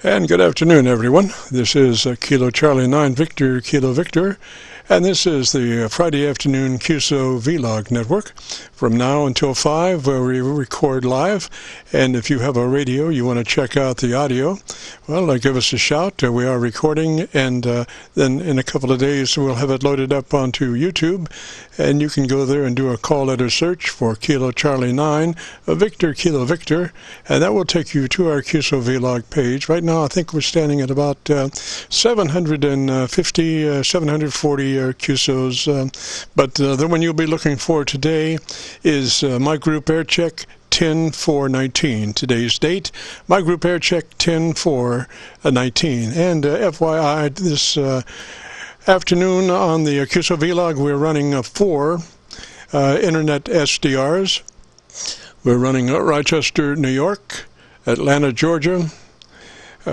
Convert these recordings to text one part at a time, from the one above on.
And good afternoon, everyone. This is Kilo Charlie 9 Victor Kilo Victor, and this is the Friday afternoon QSO-VLOG network from now until 5, where we record live. And if you have a radio, you want to check out the audio, well, give us a shout. We are recording, and then in a couple of days we'll have it loaded up onto YouTube, and you can go there and do a call letter search for Kilo Charlie 9 Victor Kilo Victor, and that will take you to our QSO-VLOG page. Right now I think we're standing at about 750, 740 QSOs, but the one you'll be looking for today is my group Aircheck 10/4/19. Today's date, my group Aircheck 10/4/19. And FYI, this afternoon on the QSO-VLOG we're running 4 internet SDRs. We're running Rochester, New York, Atlanta, Georgia,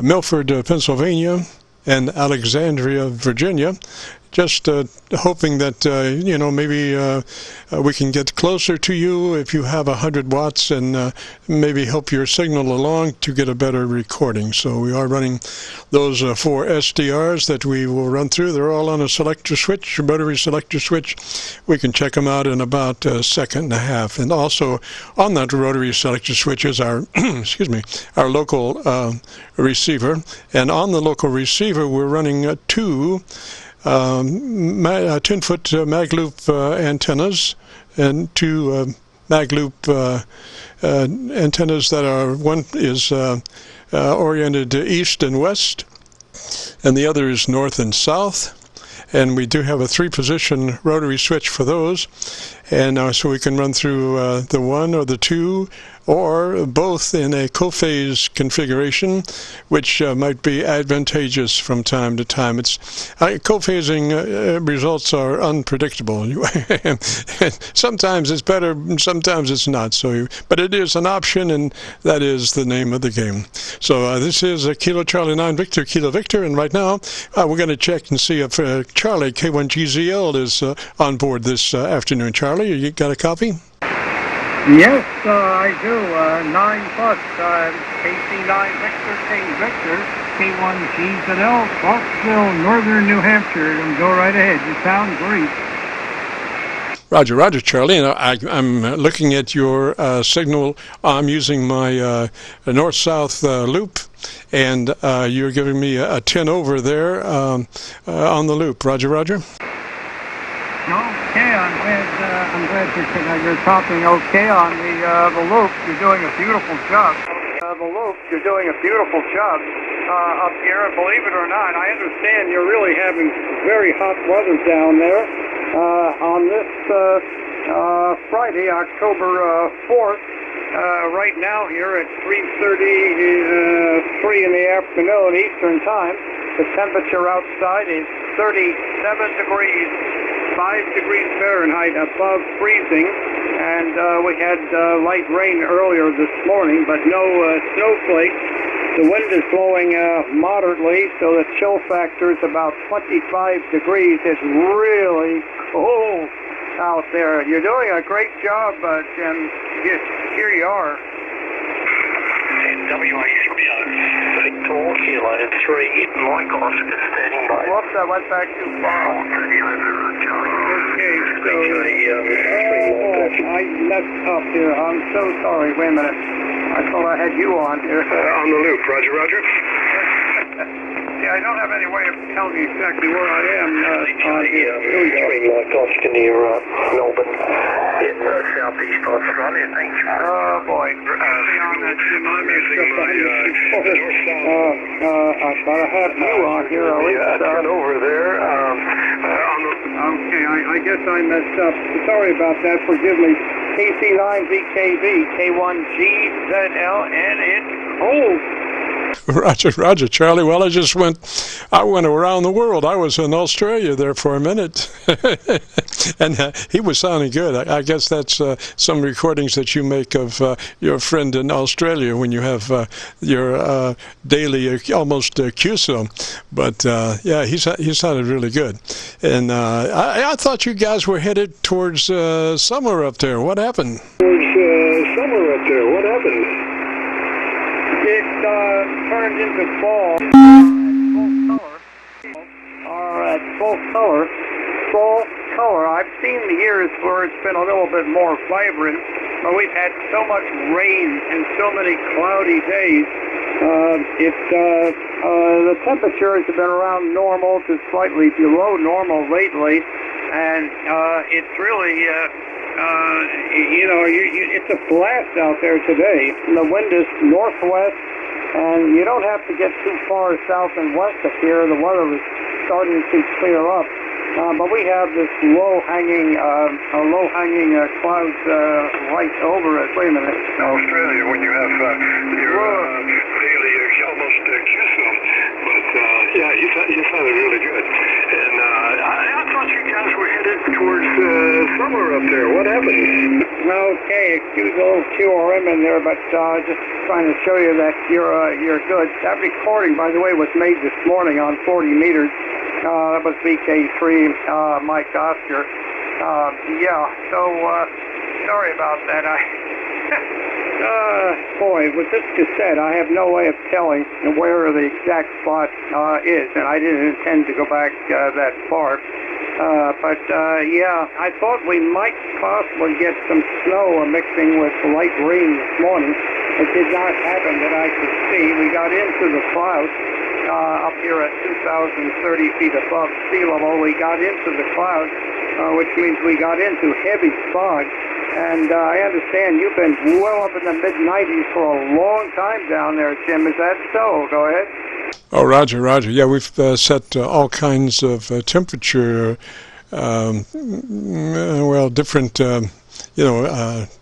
Milford, Pennsylvania, and Alexandria, Virginia. Just hoping that, maybe we can get closer to you if you have 100 watts and maybe help your signal along to get a better recording. So we are running those 4 SDRs that we will run through. They're all on a selector switch, a rotary selector switch. We can check them out in about a second and a half. And also on that rotary selector switch is our, our local receiver. And on the local receiver, we're running 2 10-foot mag loop antennas and 2 mag loop antennas that are, one is oriented east and west, and the other is north and south. And we do have a 3-position rotary switch for those, and so we can run through the 1 or the 2 or both in a co-phase configuration, which might be advantageous from time to time. It's co-phasing results are unpredictable. Sometimes it's better, sometimes it's not. So, but it is an option, and that is the name of the game. So this is Kilo Charlie 9 Victor Kilo Victor, and right now we're going to check and see if Charlie K1GZL is on board this afternoon. Charlie, you got a copy? Yes, I do. 9 plus, KC9 Victor K Victor, K1GZL, Clarksville, Northern New Hampshire. And go right ahead. You sound great. Roger, Roger, Charlie. And I'm looking at your signal. I'm using my north-south loop, and you're giving me a 10 over there on the loop. Roger, Roger. Okay, I'm glad you're talking okay on the loop. You're doing a beautiful job. Up here, and believe it or not, I understand you're really having very hot weather down there. On this Friday, October 4th, right now here at 3:33 in the afternoon Eastern Time, the temperature outside is 37 degrees. 5 degrees Fahrenheit above freezing, and we had light rain earlier this morning, but no snowflakes. The wind is blowing moderately, so the chill factor is about 25 degrees. It's really cold out there. You're doing a great job, Jim. Here you are. Victor Kilo 3, Mike Oscar standing by. Whoops, I went back too far. Okay, so, I messed up here. I'm so sorry. Wait a minute. I thought I had you on here. On the loop. Roger, Roger. Yeah, I don't have any way of telling you exactly where I am on here. Mike Oscar near Melbourne. In southeast Australia, thank you. Oh, boy. On that, Jim, I'm I thought I had you on here. Turn over there. Okay, I guess I messed up. Sorry about that. Forgive me. KC9VKV, K1GZL, and it's cold. Roger, Roger, Charlie. Well, I went around the world. I was in Australia there for a minute, and he was sounding good. I guess that's some recordings that you make of your friend in Australia when you have your daily almost QSO. But yeah, he sounded really good. And I thought you guys were headed towards summer up there. What happened? Towards summer up there. What happened? it turned into fall. At full color. Full color. I've seen the years where it's been a little bit more vibrant, but we've had so much rain and so many cloudy days. The temperatures have been around normal to slightly below normal lately, and it's really, it's a blast out there today. The wind is northwest, and you don't have to get too far south and west up here. The weather is starting to clear up. But we have this low-hanging clouds right over us. Wait a minute. Australia, when you have your daily almost QSO, but yeah, you sounded really good. And I thought you guys were headed towards summer up there. What happened? Okay, excuse a little QRM in there, but just trying to show you that you're good. That recording, by the way, was made this morning on 40 meters. That was VK3 Mike Oscar. Sorry about that. Boy, with this cassette, I have no way of telling where the exact spot is, and I didn't intend to go back that far. I thought we might possibly get some snow mixing with light rain this morning. It did not happen that I could see. We got into the clouds. Up here at 2,030 feet above sea level, we got into the clouds, which means we got into heavy fog. And I understand you've been well up in the mid-90s for a long time down there, Jim. Is that so? Go ahead. Oh, Roger. Yeah, we've set all kinds of temperature, different,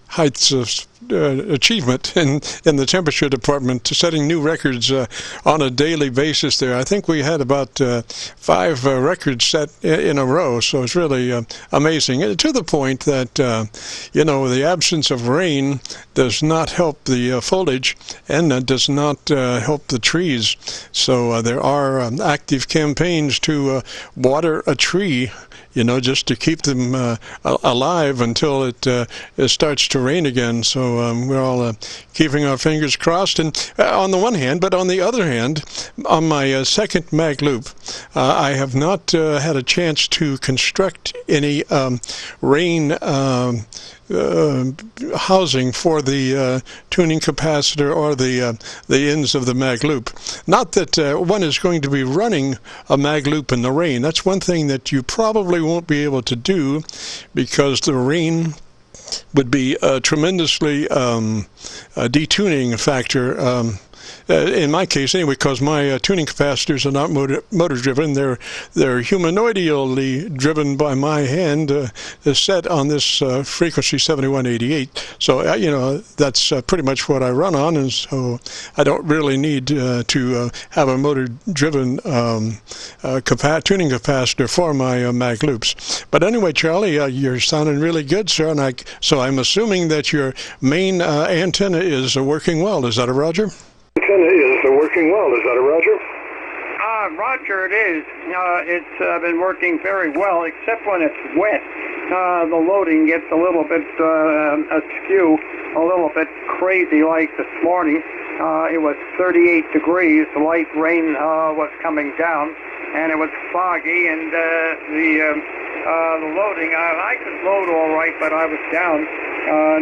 heights of achievement in the temperature department, setting new records on a daily basis there. I think we had about 5 records set in a row, so it's really amazing, to the point that the absence of rain does not help the foliage and does not help the trees. So there are active campaigns to water a tree, just to keep them alive until it starts to rain again. So we're all keeping our fingers crossed. And on the one hand, but on the other hand, on my second mag loop, I have not had a chance to construct any rain housing for the tuning capacitor or the ends of the mag loop. Not that one is going to be running a mag loop in the rain. That's one thing that you probably won't be able to do, because the rain would be a tremendously detuning factor. In my case, anyway, because my tuning capacitors are not motor driven, they're humanoidally driven by my hand, set on this frequency 7188. So that's pretty much what I run on, and so I don't really need to have a motor driven tuning capacitor for my mag loops. But anyway, Charlie, you're sounding really good, sir, and so I'm assuming that your main antenna is working well. Is that a Roger? Antenna is working well. Is that a Roger? Roger, it is. It's been working very well, except when it's wet. The loading gets a little bit askew, a little bit crazy like this morning. It was 38 degrees. The light rain was coming down, and it was foggy, and the loading, I could load all right, but I was down.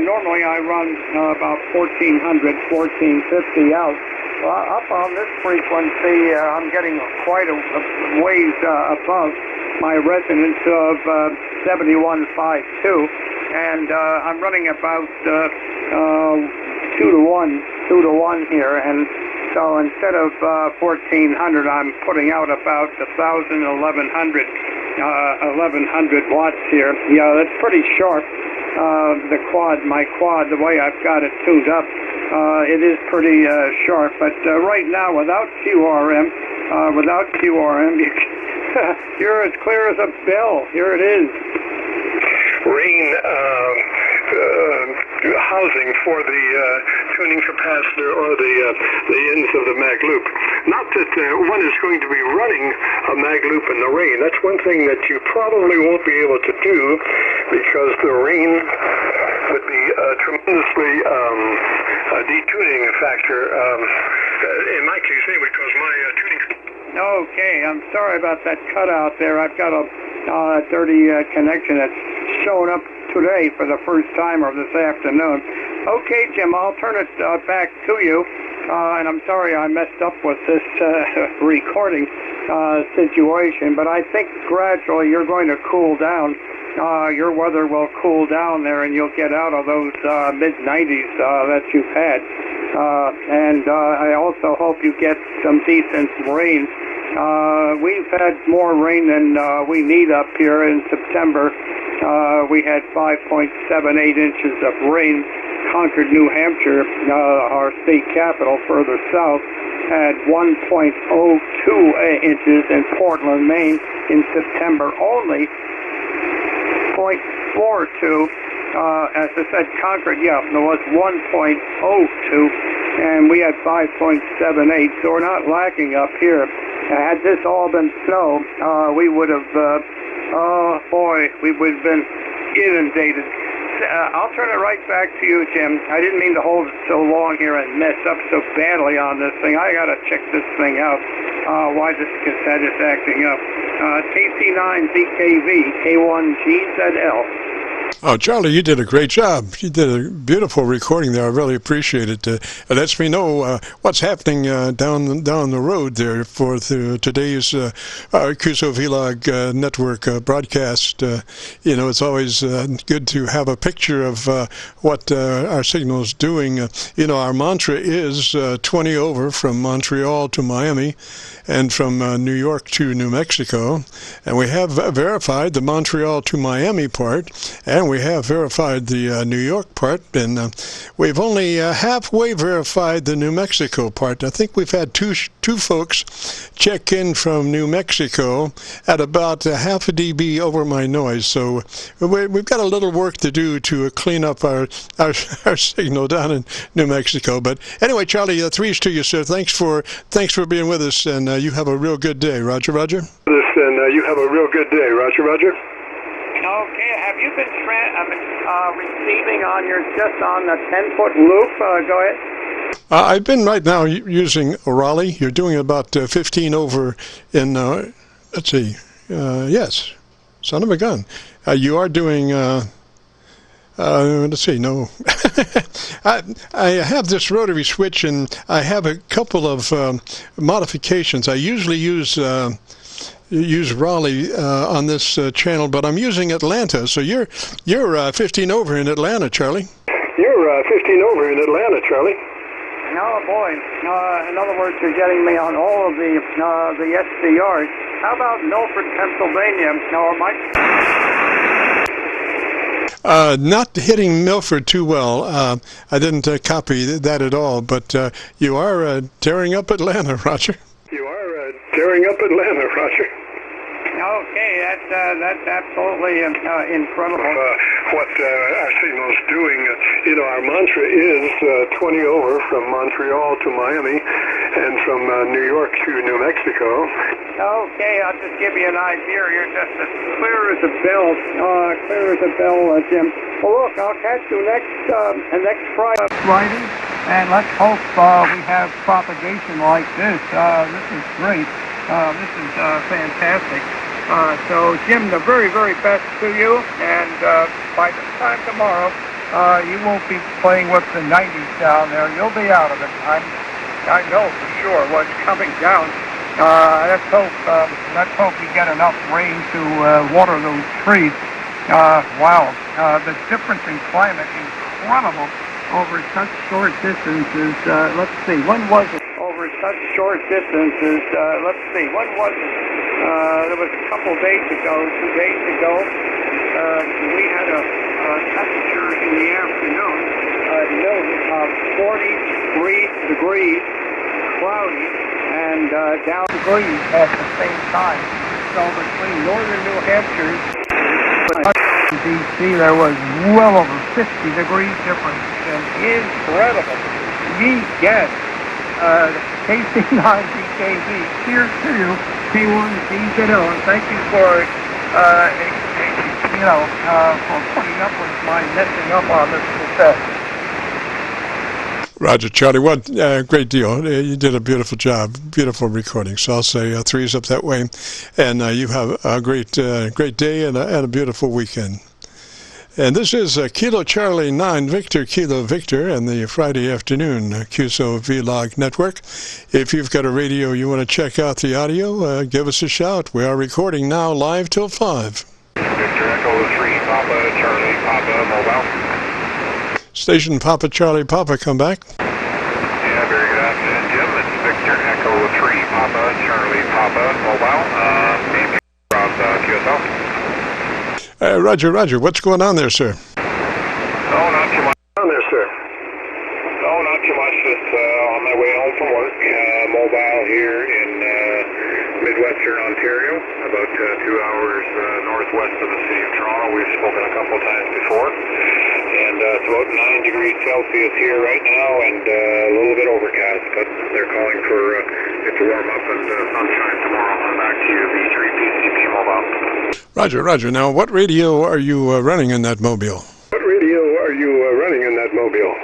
Normally I run about 1400, 1450 out. Up on this frequency, I'm getting quite a ways above my resonance of 7152, and I'm running about 2 to 1 here, and so instead of 1400, I'm putting out about 1,000, 1100 watts here. Yeah, that's pretty sharp. My quad, the way I've got it tuned up, it is pretty sharp. But right now, without QRM, you're as clear as a bell. Here it is. Rain housing for the tuning capacitor or the ends of the mag loop. Not that one is going to be running a mag loop in the rain. That's one thing that you probably won't be able to do, because the rain would be tremendously detuning factor. In my case, anyway, because my tuning. Okay, I'm sorry about that cutout there. I've got a dirty connection that's showing up today for the first time or this afternoon. Okay, Jim, I'll turn it back to you. And I'm sorry I messed up with this recording situation, but I think gradually you're going to cool down. Your weather will cool down there, and you'll get out of those mid-90s that you've had. And I also hope you get some decent rain. We've had more rain than we need up here in September. We had 5.78 inches of rain. Concord, New Hampshire, our state capital further south, had 1.02 inches, in Portland, Maine, in September only 0.42. As I said, Concord, yeah, there was 1.02, and we had 5.78, so we're not lacking up here. Had this all been snow, we would have, oh boy, we would have been inundated. I'll turn it right back to you, Jim. I didn't mean to hold it so long here and mess up so badly on this thing. I got to check this thing out, why this cassette is acting up. KC9VKV, K1GZL. Oh, Charlie, you did a great job. You did a beautiful recording there. I really appreciate it. It lets me know what's happening down the road there for today's QSO-VLOG network broadcast. It's always good to have a picture of what our signal's doing. Our mantra is 20 over from Montreal to Miami and from New York to New Mexico. And we have verified the Montreal to Miami part, and we have verified the New York part, and we've only halfway verified the New Mexico part. I think we've had two folks check in from New Mexico at about half a dB over my noise, so we've got a little work to do to clean up our signal down in New Mexico. But anyway, Charlie, threes to you, sir. Thanks for being with us, and you have a real good day. Roger, Roger. And you have a real good day. Roger, Roger. Okay, have you been receiving just on the 10-foot loop? Go ahead. I've been right now using Raleigh. You're doing about 15 over in, let's see, yes, son of a gun. You are doing, let's see, no. I have this rotary switch, and I have a couple of modifications. I usually use Raleigh on this channel, but I'm using Atlanta. So you're 15 over in Atlanta, Charlie. You're 15 over in Atlanta, Charlie. Oh boy! In other words, you're getting me on all of the SDRs. How about Milford, Pennsylvania? Not hitting Milford too well. I didn't copy that at all, but you are tearing up Atlanta, Roger. You are tearing up Atlanta, Roger. Okay, that's absolutely incredible. What our signal's doing, our mantra is 20 over from Montreal to Miami and from New York to New Mexico. Okay, I'll just give you an idea. You're just as clear as a bell, Jim. Well, look, I'll catch you next Friday, and let's hope we have propagation like this. This is great. This is fantastic. So, Jim, the very, very best to you, and by this time tomorrow, you won't be playing with the 90s down there. You'll be out of it. I know for sure what's coming down. Let's hope we get enough rain to water those trees. Wow, the difference in climate, incredible over such short distances. Let's see, when was it? Over such short distances, let's see, when was it? There was a couple days ago, 2 days ago, we had a temperature in the afternoon, of 43 degrees, cloudy, and down degrees at the same time. So between northern New Hampshire and D.C., there was well over 50 degrees difference. And incredible. Yes. KC9VKV. Cheers to you. K1GZL. And thank you for for putting up with my messing up on this cassette. Roger, Charlie, what great deal. You did a beautiful job, beautiful recording. So I'll say threes up that way. And you have a great day and a beautiful weekend. And this is Kilo Charlie 9 Victor Kilo Victor and the Friday afternoon QSO-VLOG network. If you've got a radio you want to check out the audio, give us a shout. We are recording now live till 5. Victor Echo 3, Papa Charlie, Papa Mobile. Station Papa Charlie Papa, come back. Yeah, very good afternoon, Jim. It's Victor Echo 3, Papa Charlie, Papa Mobile. Name from QSO. Roger, Roger. What's going on there, sir? Oh, not too much. On there, sir. Oh, not too much. Just on my way home from work. Mobile here in Midwestern Ontario, about 2 hours northwest of the city of Toronto. We've spoken a couple times before. And it's about 9 degrees Celsius here right now and a little bit overcast, but they're calling for it to warm up and sunshine tomorrow. I'm back to you, V3PCP Mobile. Roger, Roger. Now, what radio are you running in that mobile? What radio are you running in that mobile?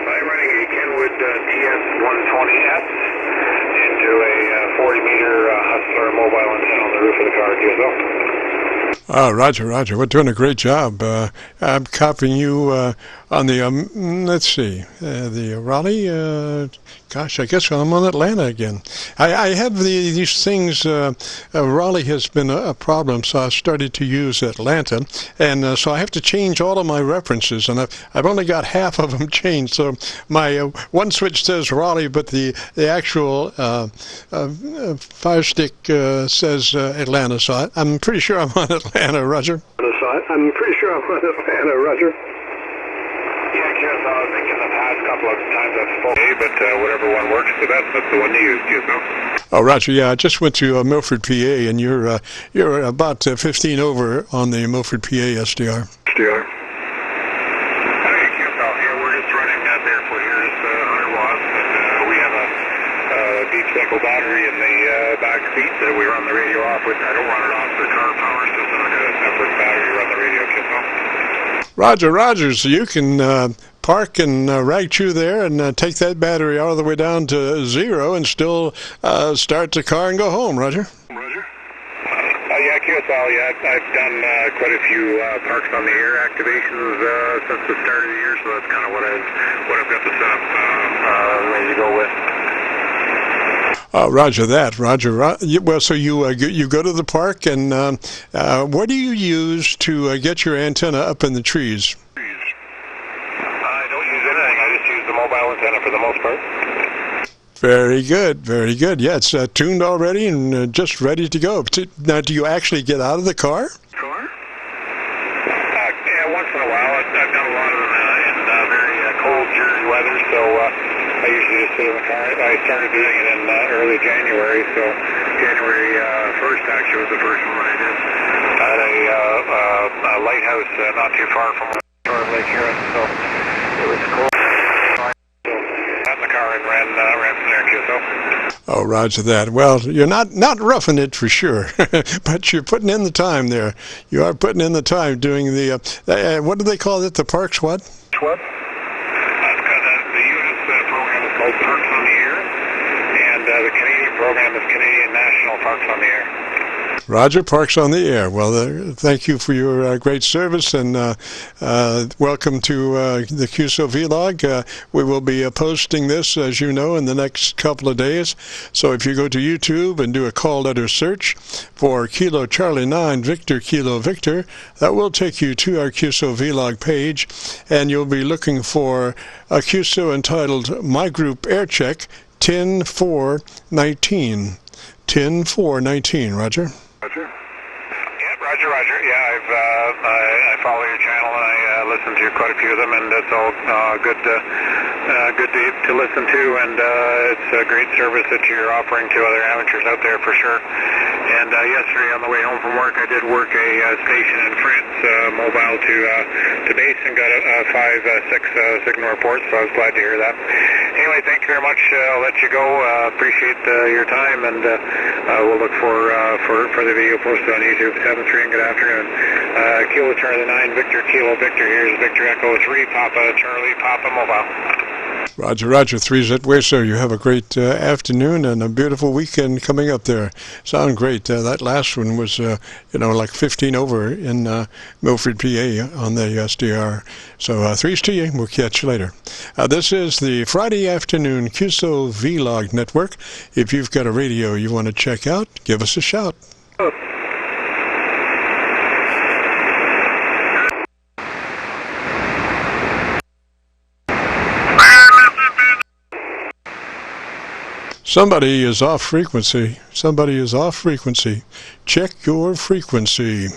I'm running a Kenwood TS120S into a 40-meter Hustler mobile antenna on the roof of the car, QSO. Roger, Roger. We're doing a great job. I'm copying you on the, let's see, the Raleigh. Gosh, I guess I'm on Atlanta again. I have these things. Raleigh has been a problem, so I started to use Atlanta, and so I have to change all of my references, and I've only got half of them changed. So my one switch says Raleigh, but the actual fire stick says Atlanta. So I'm pretty sure I'm on Atlanta, Roger. I'm pretty sure I'm on Atlanta, Roger. Yeah, QSO, I think in the past couple of times I've spoken, but whatever one works the best, that's the one you use, QSO. Oh, Roger, yeah, I just went to Milford, PA, and you're about 15 over on the Milford, PA SDR. SDR. Hey, QSO, yeah, we're just running that barefoot here. It's 100 watts, and we have a deep cycle battery in the back seat that we run the radio off with. I don't run it off the car power system. I got a separate battery to run the radio, QSO. Roger, Roger, so you can park and rag chew there and take that battery all the way down to 0 and still start the car and go home, Roger. Roger. Yeah, QSO, yeah, I've done quite a few parks on the air activations since the start of the year, so that's kind of what I've got the setup ready to go with. Roger that, Roger. Well, so you go to the park, and what do you use to get your antenna up in the trees? I don't use anything. I just use the mobile antenna for the most part. Very good, very good. Yeah, it's tuned already and just ready to go. Now, do you actually get out of the car? Yeah, once in a while. I've done a lot of them in very cold Jersey weather, so I usually just sit in the car. I started doing it in early January, so January 1st actually was the first one I did at a lighthouse not too far from Lake Huron, so it was cold. So got in the car and ran from there, QSO. Oh, Roger that. Well, you're not roughing it for sure, but you're putting in the time there. You are putting in the time doing the, what do they call it, the parks what? What? The unit's program is called Parks on the Air, and the Canadian program is Canadian National Parks on the Air. Roger, Parks on the Air. Well, thank you for your great service, and welcome to the QSO-VLOG. We will be posting this, as you know, in the next couple of days. So if you go to YouTube and do a call letter search for Kilo Charlie 9 Victor Kilo Victor, that will take you to our QSO-VLOG page, and you'll be looking for a QSO entitled My Group Aircheck 10-4-19. 10-4-19, Roger. Roger. Yeah, Roger. Yeah, I follow your channel and I listen to quite a few of them, and it's all good to listen to, and it's a great service that you're offering to other amateurs out there for sure. And yesterday on the way home from work, I did work a station in France, mobile to base, and got 5-6 signal reports, so I was glad to hear that. Anyway, thank you very much. I'll let you go. Appreciate your time, and we'll look for the video posted on YouTube. 7-3, and good afternoon. Kilo Charlie 9, Victor Kilo Victor. Here's Victor Echo 3, Papa Charlie, Papa Mobile. Roger, Roger, 3's that way, sir. You have a great afternoon and a beautiful weekend coming up there. Sound great. That last one was, like 15 over in Milford, PA on the SDR. So 3's to you. We'll catch you later. This is the Friday afternoon QSO-VLOG network. If you've got a radio you want to check out, give us a shout. Somebody is off frequency. Somebody is off frequency. Check your frequency.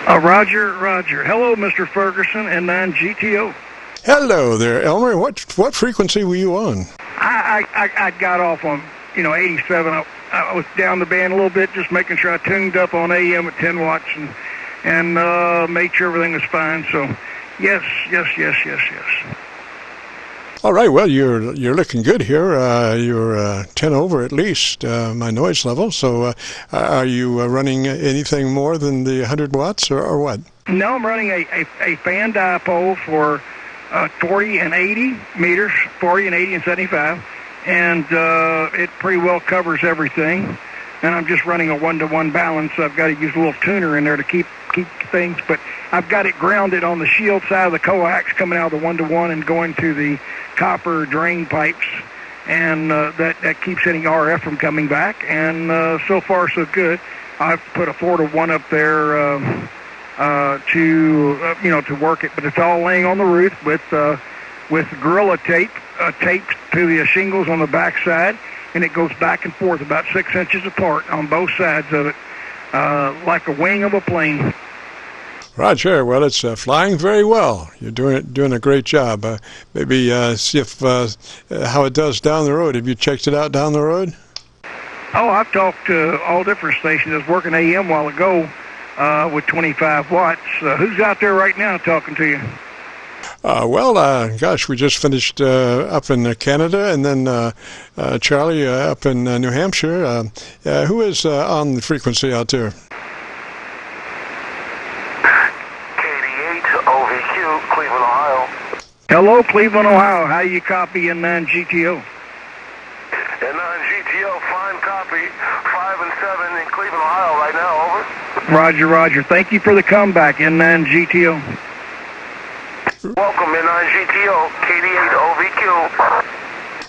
Roger, Roger. Hello, Mr. Ferguson and 9GTO. Hello there, Elmer. What frequency were you on? I got off on 87. I was down the band a little bit, just making sure I tuned up on AM at 10 watts and made sure everything was fine. So yes. All right, well, you're looking good here. You're 10 over at least, my noise level. So are you running anything more than the 100 watts or what? No, I'm running a fan dipole for 40 and 80 meters, 40 and 80 and 75, and it pretty well covers everything. And I'm just running a 1-to-1 balance, so I've got to use a little tuner in there to keep things, but I've got it grounded on the shield side of the coax coming out of the 1-to-1 and going to the copper drain pipes, and that keeps any RF from coming back, and so far so good. I've put a 4-to-1 up there to work it, but it's all laying on the roof with Gorilla tape taped to the shingles on the back side, and it goes back and forth about 6 inches apart on both sides of it, like a wing of a plane. Roger. Well, it's flying very well. You're doing a great job. Maybe see if how it does down the road. Have you checked it out down the road? Oh, I've talked to all different stations. I was working AM a while ago with 25 watts. Who's out there right now talking to you? Gosh, we just finished up in Canada, and then Charlie up in New Hampshire. Who is on the frequency out there? Cleveland, Ohio. Hello, Cleveland, Ohio. How you copy in 9GTO? In 9GTO, fine copy. 5 and 7 in Cleveland, Ohio right now, over. Roger, Roger. Thank you for the comeback in 9GTO. Welcome in 9GTO, KD8OVQ.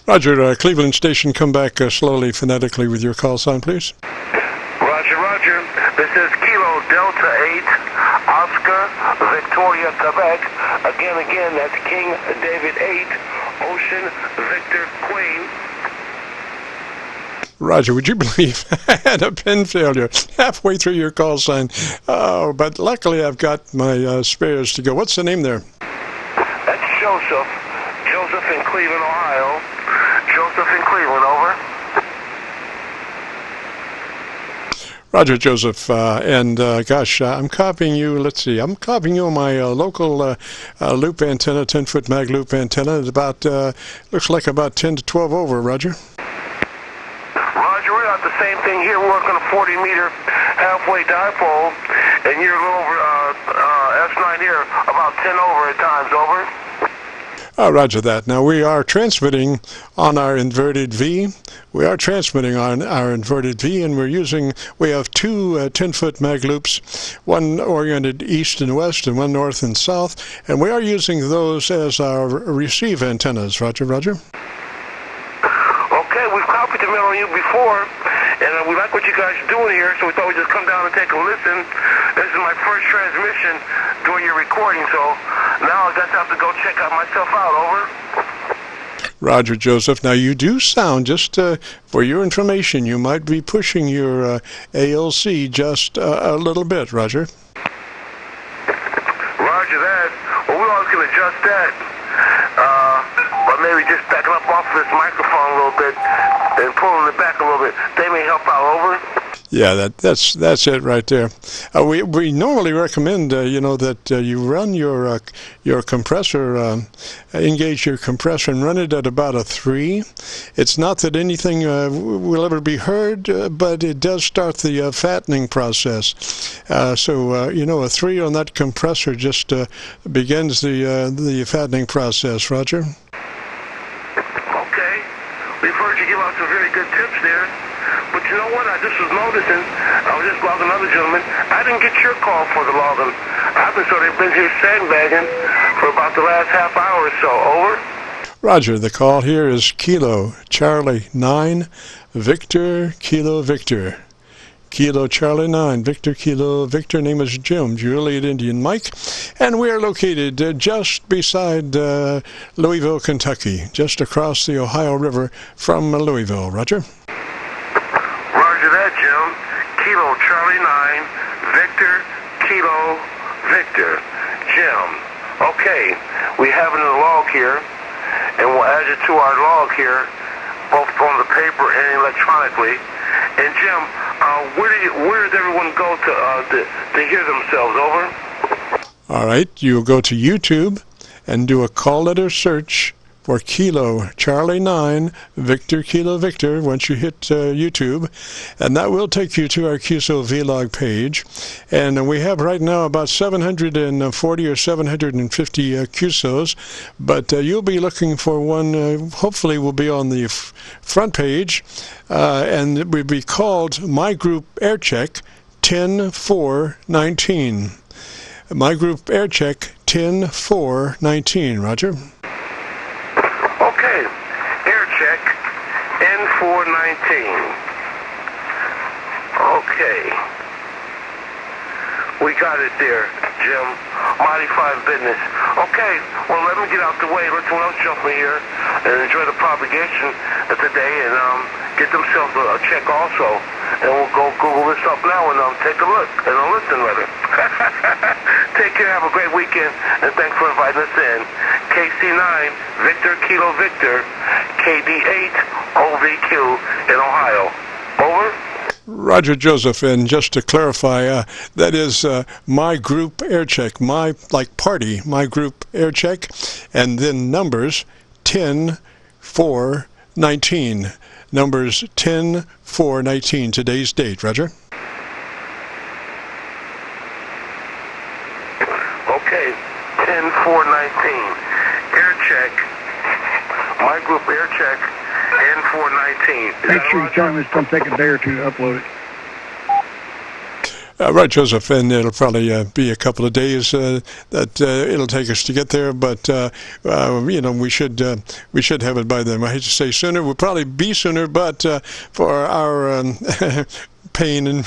Roger, Cleveland station, come back slowly, phonetically with your call sign, please. Roger, Roger. This is Kilo Delta 8, Oscar, Victoria, Quebec. Again, that's King David 8, Ocean, Victor, Queen. Roger, would you believe I had a pin failure halfway through your call sign? Oh, but luckily I've got my spares to go. What's the name there? That's Joseph. Joseph in Cleveland, Ohio. Joseph in Cleveland, over. Roger, Joseph, I'm copying you. Let's see, I'm copying you on my local loop antenna, 10-foot mag loop antenna. It's about, looks like about 10 to 12 over, Roger. Roger, we're at the same thing here. We're working a 40-meter halfway dipole, and you're over S9 here, about 10 over at times, over. Roger that. Now we are transmitting on our inverted V. We are transmitting on our inverted V, and we have two 10-foot mag loops, one oriented east and west and one north and south, and we are using those as our receive antennas. Roger, Roger. Okay, we've copied them in on you before, and we like what you guys are doing here, so we thought we'd just come down and take a listen. This is my first transmission during your recording, so now I just have to go check myself out, over. Roger, Joseph. Now you do sound, just for your information, you might be pushing your ALC just a little bit, Roger. Roger that. Well, we always can adjust that. But maybe just backing up off this microphone a little bit and pulling it back a little bit. They may help out, over. Yeah, that's it right there. We normally recommend that you run your compressor, engage your compressor and run it at about a 3. It's not that anything will ever be heard, but it does start the fattening process. So a 3 on that compressor just begins the fattening process. Roger. Okay, we've heard you give out some very good tips there. But you know what? I just was noticing, I was just logging another gentleman. I didn't get your call for the logging. I've been sort of been here sandbagging for about the last half hour or so. Over. Roger, the call here is Kilo Charlie 9 Victor Kilo Victor. Kilo Charlie 9 Victor Kilo Victor. Name is Jim, Juliet Indian Mike, and we are located just beside Louisville, Kentucky, just across the Ohio River from Louisville. Roger. Kilo Charlie 9 Victor Kilo Victor Jim. Okay, we have it in the log here, and we'll add it to our log here, both on the paper and electronically. And Jim, where does everyone go to hear themselves? Over. All right, you'll go to YouTube and do a call letter search for Kilo Charlie 9 Victor Kilo Victor once you hit YouTube, and that will take you to our QSO-VLOG page. And we have right now about 740 or 750 QSOs, but you'll be looking for one, hopefully will be on the front page, and it will be called My Group Aircheck 10-4-19. My Group Aircheck 10-4-19. Roger. Okay, Aircheck N419. Okay, we got it there, Jim. Mighty fine business. Okay, well, let me get out the way. Let someone else jump in here and enjoy the propagation of today and get themselves a check also. And we'll go Google this up now and take a look and listen rather. Take care. Have a great weekend, and thanks for inviting us in. KC9 Victor Kilo Victor, KD8OVQ in Ohio. Over. Roger Joseph, and just to clarify, that is My Group Aircheck, my like party, My Group Aircheck, and then numbers 10-4-19. Numbers 10-4-19, today's date. Roger. Okay, 10-4-19. Aircheck, My Group Aircheck, N419. Make sure you tell them it's going to take a day or two to upload it. Right, Joseph, and it'll probably be a couple of days that it'll take us to get there, but we should have it by then. I hate to say sooner; we'll probably be sooner, but for our pain and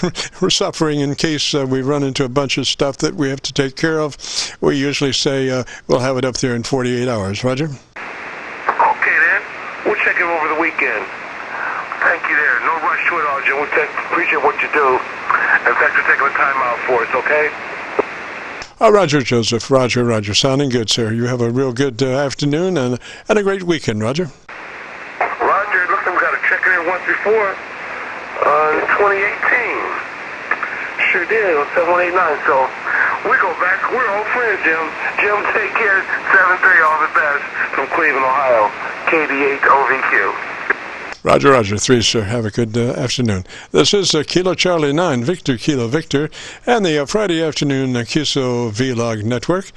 suffering in case we run into a bunch of stuff that we have to take care of, we usually say we'll have it up there in 48 hours. Roger. Okay, then. We'll check it over the weekend. Thank you there. No rush to it all, Jim. We appreciate what you do. And thanks for taking the time out for us, okay? Roger Joseph. Roger. Sounding good, sir. You have a real good afternoon and a great weekend, Roger. Roger, it looks like we got a check in here once before. In 2018. Sure did. It was 789. So we go back. We're old friends, Jim. Jim, take care. 7-3, all the best from Cleveland, Ohio. KD8OVQ. Roger, 3, sir. Have a good afternoon. This is Kilo Charlie 9 Victor Kilo Victor and the Friday afternoon QSO-VLOG network.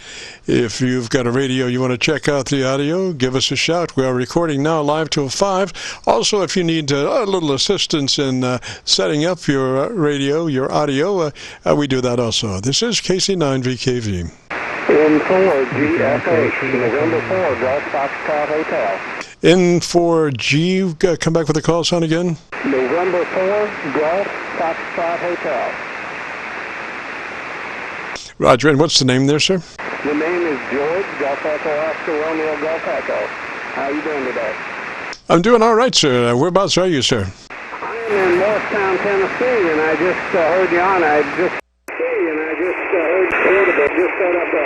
If you've got a radio you want to check out the audio, give us a shout. We are recording now live till 5. Also, if you need a little assistance in setting up your radio, your audio, we do that also. This is KC9VKV. N4GFH, November 4, Golf Foxtrot Hotel. N4G, come back with the call sign again. November 4, Golf Foxtrot Hotel. Roger, and what's the name there, sir? The name is George, Golf Echo Oscar Romeo Golf Echo. How are you doing today? I'm doing all right, sir. Whereabouts are you, sir? I am in Morristown, Tennessee, and I just heard you on. I just set up a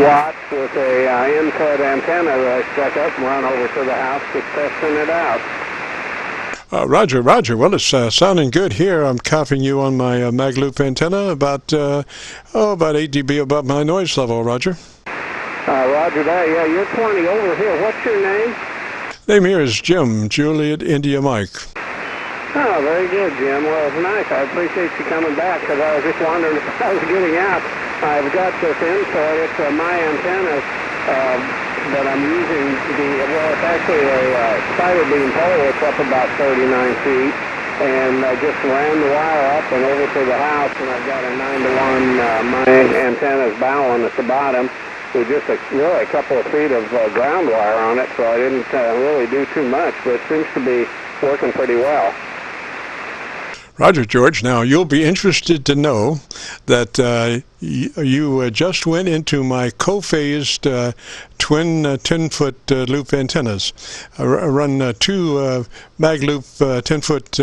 watch with a input antenna that I stuck up and run over to the house to testing it out. Roger, Roger. Well, it's sounding good here. I'm copying you on my mag loop antenna about 8 dB above my noise level, Roger. Roger that. Yeah, you're 20 over here. What's your name? Name here is Jim, Juliet India Mike. Oh, very good, Jim. Well, it's nice. I appreciate you coming back because I was just wondering if I was getting out. I've got this input. It's my antenna that I'm using. It's actually a spider beam pole. It's up about 39 feet. And I just ran the wire up and over to the house, and I've got a 9-to-1 my antenna's bowing at the bottom with just really a couple of feet of ground wire on it, so I didn't really do too much, but it seems to be working pretty well. Roger, George. Now, you'll be interested to know that you just went into my co-phased twin 10-foot loop antennas. I run two mag loop 10-foot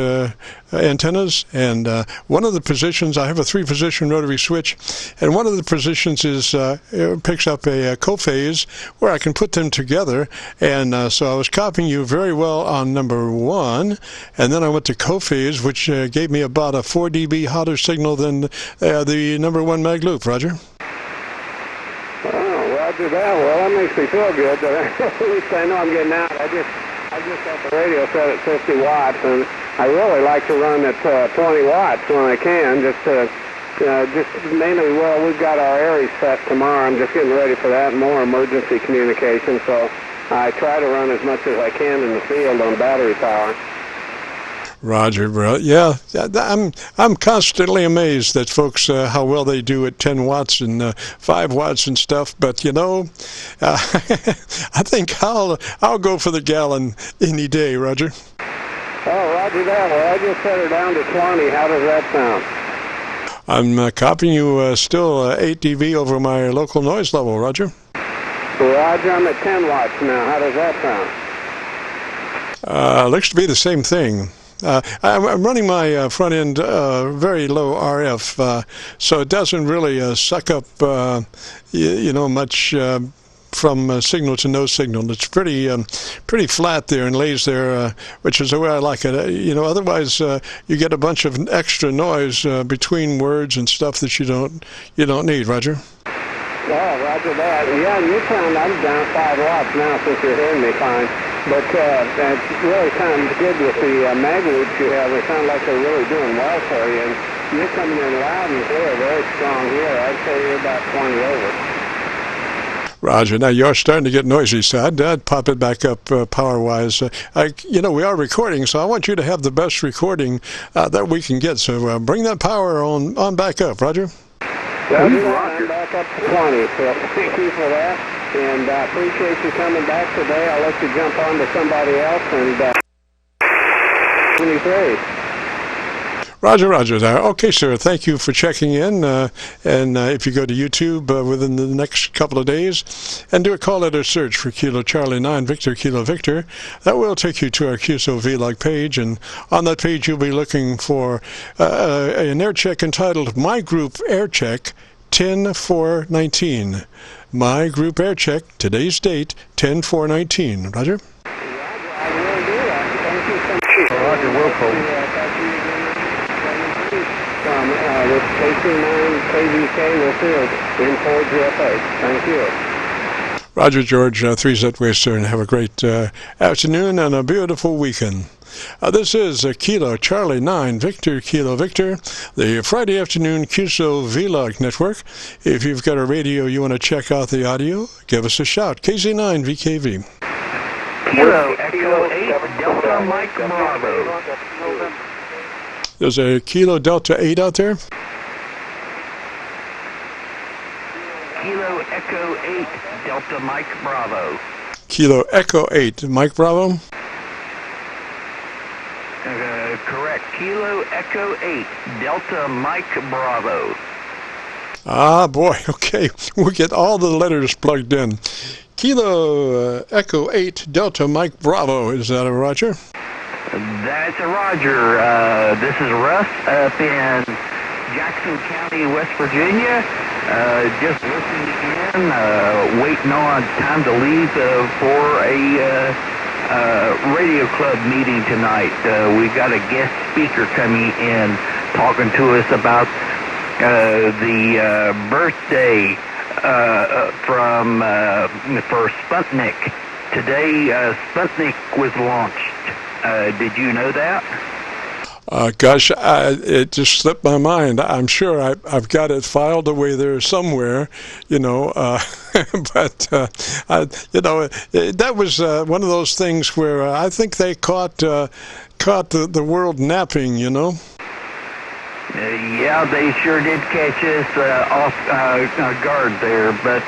antennas, and one of the positions, I have a 3-position rotary switch, and one of the positions is it picks up a co-phase where I can put them together, and so I was copying you very well on number 1, and then I went to co-phase, which gave me about a 4 dB hotter signal than the number 1 mag loop. Roger. Oh, Roger that. Well, that makes me feel good. At least I know I'm getting out. I just got the radio set at 50 watts, and I really like to run at 20 watts when I can. Just mainly, well, we've got our Aries Fest tomorrow. I'm just getting ready for that, more emergency communication. So I try to run as much as I can in the field on battery power. Roger, bro. Yeah, I'm constantly amazed that folks how well they do at 10 watts and 5 watts and stuff. But you know, I think I'll go for the gallon any day, Roger. Oh, Roger that. Well, I just set her down to 20. How does that sound? I'm copying you still 8 dB over my local noise level, Roger. Roger, I'm at 10 watts now. How does that sound? Looks to be the same thing. I'm running my front end very low RF, so it doesn't really suck up, much from signal to no signal. It's pretty flat there and lays there, which is the way I like it. Otherwise you get a bunch of extra noise between words and stuff that you don't need. Roger. Oh, Roger that. Yeah, you found I'm down 5 watts now since you're hearing me fine. But it's really sounds good with the mag loops you have. They sound like they're really doing well for you. And you're coming in loud and clear, very strong here. I'd say you're about 20 over. Roger. Now you're starting to get noisy, so I'd pop it back up power-wise. We are recording, so I want you to have the best recording that we can get. So bring that power on back up, Roger. I'm back up to 20, so thank you for that. And I appreciate you coming back today. I'll let you jump on to somebody else and 23. Roger. Okay, sir. Thank you for checking in. And if you go to YouTube within the next couple of days and do a call letter search for Kilo Charlie 9 Victor Kilo Victor, that will take you to our QSO-VLOG page. And on that page, you'll be looking for an Aircheck entitled My Group Aircheck 10/4/19. My Group Aircheck, today's date, 10/4/19. Roger? I will do that. Thank you so much. Roger, Wilco. From this KC9VKV with in Ford GFA. Thank you. Roger, George, 3Z Waster, and have a great afternoon and a beautiful weekend. This is Kilo Charlie 9 Victor Kilo Victor, the Friday afternoon QSO-VLOG network. If you've got a radio you want to check out the audio, give us a shout. KC9VKV. Kilo Echo 8 Delta Mike Bravo. There's a Kilo Delta 8 out there. Kilo Echo 8 Delta Mike Bravo. Kilo Echo 8 Mike Bravo. Correct. Kilo Echo 8 Delta Mike Bravo. Ah, boy. Okay. We'll get all the letters plugged in. Kilo Echo 8 Delta Mike Bravo. Is that a Roger? That's a Roger. This is Russ up in Jackson County, West Virginia. Just listening in, waiting on time to leave for a radio club meeting tonight. We've got a guest speaker coming in talking to us about the birthday for Sputnik. Today, Sputnik was launched. Did you know that? Gosh, it just slipped my mind. I'm sure I've got it filed away there somewhere, you know. But that was one of those things where I think they caught the world napping, you know. Yeah, they sure did catch us off guard there, but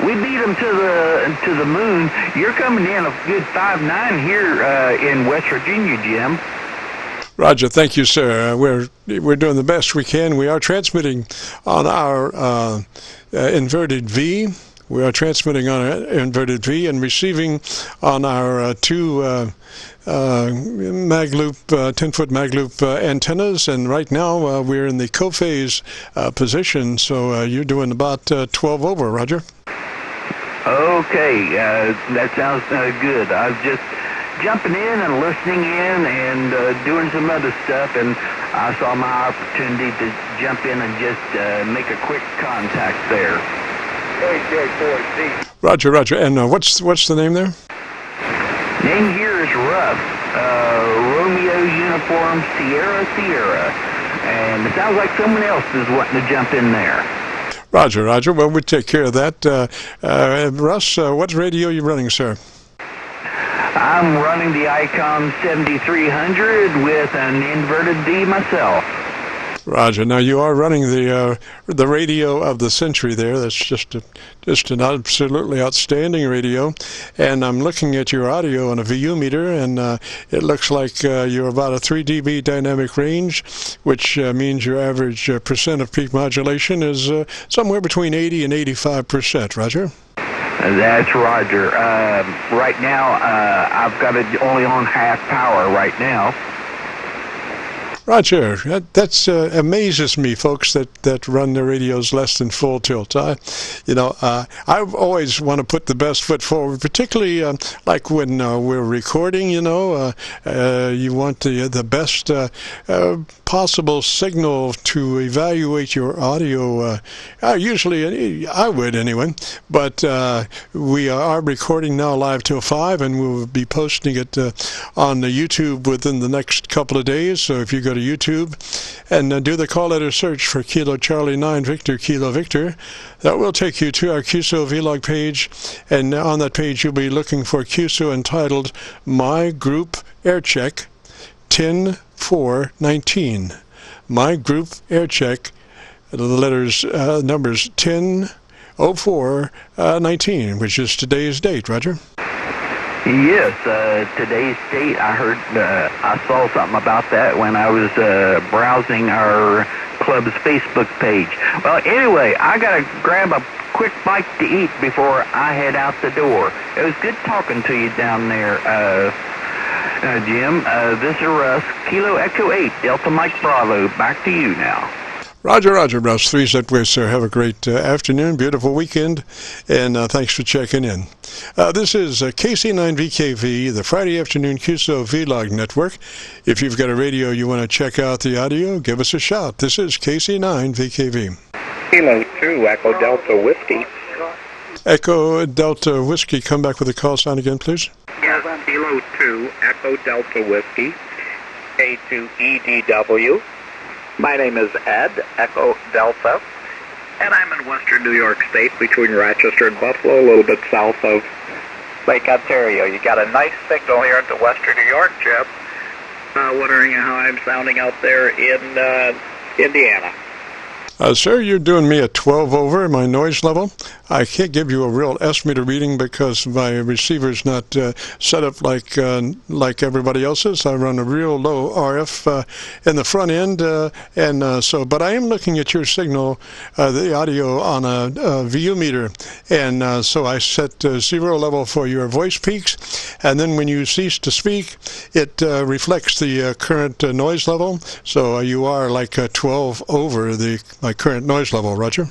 we beat them to the moon. You're coming in a good 5-9 here in West Virginia, Jim. Roger, thank you, sir. We're doing the best we can. We are transmitting on our inverted V. We are transmitting on our inverted V and receiving on our two mag loop, 10-foot mag loop antennas. And right now we're in the co-phase position. So you're doing about 12 over, Roger. Okay, that sounds good. I've just jumping in and listening in and doing some other stuff, and I saw my opportunity to jump in and just make a quick contact there. Roger, Roger. And what's the name there? Name here is Russ, Romeo Uniform Sierra Sierra, and it sounds like someone else is wanting to jump in there. Roger, Roger. Well, we'll take care of that. Russ, what radio are you running, sir? I'm running the Icon 7300 with an inverted D myself. Roger. Now you are running the radio of the century there. That's just an absolutely outstanding radio. And I'm looking at your audio on a VU meter, and it looks like you're about a 3 dB dynamic range, which means your average percent of peak modulation is somewhere between 80 and 85%. Roger. That's Roger. Right now, I've got it only on half power right now. Roger, that amazes me, folks that run their radios less than full tilt. I always want to put the best foot forward, particularly like when we're recording. You want the best possible signal to evaluate your audio. Usually, I would anyway. But we are recording now live till 5, and we'll be posting it on the YouTube within the next couple of days. So if you go to YouTube and do the call letter search for Kilo Charlie 9 Victor Kilo Victor, that will take you to our QSO-VLOG page, and on that page you'll be looking for QSO entitled My Group Aircheck 10419. My Group Aircheck, the letters numbers 100419, which is today's date. Roger. Yes, today's date. I heard, I saw something about that when I was browsing our club's Facebook page. Well, anyway, I gotta grab a quick bite to eat before I head out the door. It was good talking to you down there, Jim. This is Russ, Kilo Echo 8, Delta Mike Bravo. Back to you now. Roger, Roger, Russ. 3 Setways, sir. Have a great afternoon, beautiful weekend, and thanks for checking in. This is KC9VKV, the Friday afternoon QSO-VLOG network. If you've got a radio you want to check out the audio, give us a shout. This is KC9VKV. Kilo 2, Echo Delta Whiskey. Echo Delta Whiskey. Come back with the call sign again, please. Yes, Kilo 2, Echo Delta Whiskey, K2EDW. My name is Ed, Echo Delta, and I'm in western New York State between Rochester and Buffalo, a little bit south of Lake Ontario. You got a nice signal here into western New York, Jim. Wondering how I'm sounding out there in Indiana. Sir, you're doing me a 12 over my noise level. I can't give you a real estimator reading because my receiver's not set up like everybody else's. I run a real low RF in the front end, but I am looking at your signal, the audio on a VU meter, and so I set 0 level for your voice peaks, and then when you cease to speak, it reflects the current noise level. So you are like 12 over my current noise level, Roger.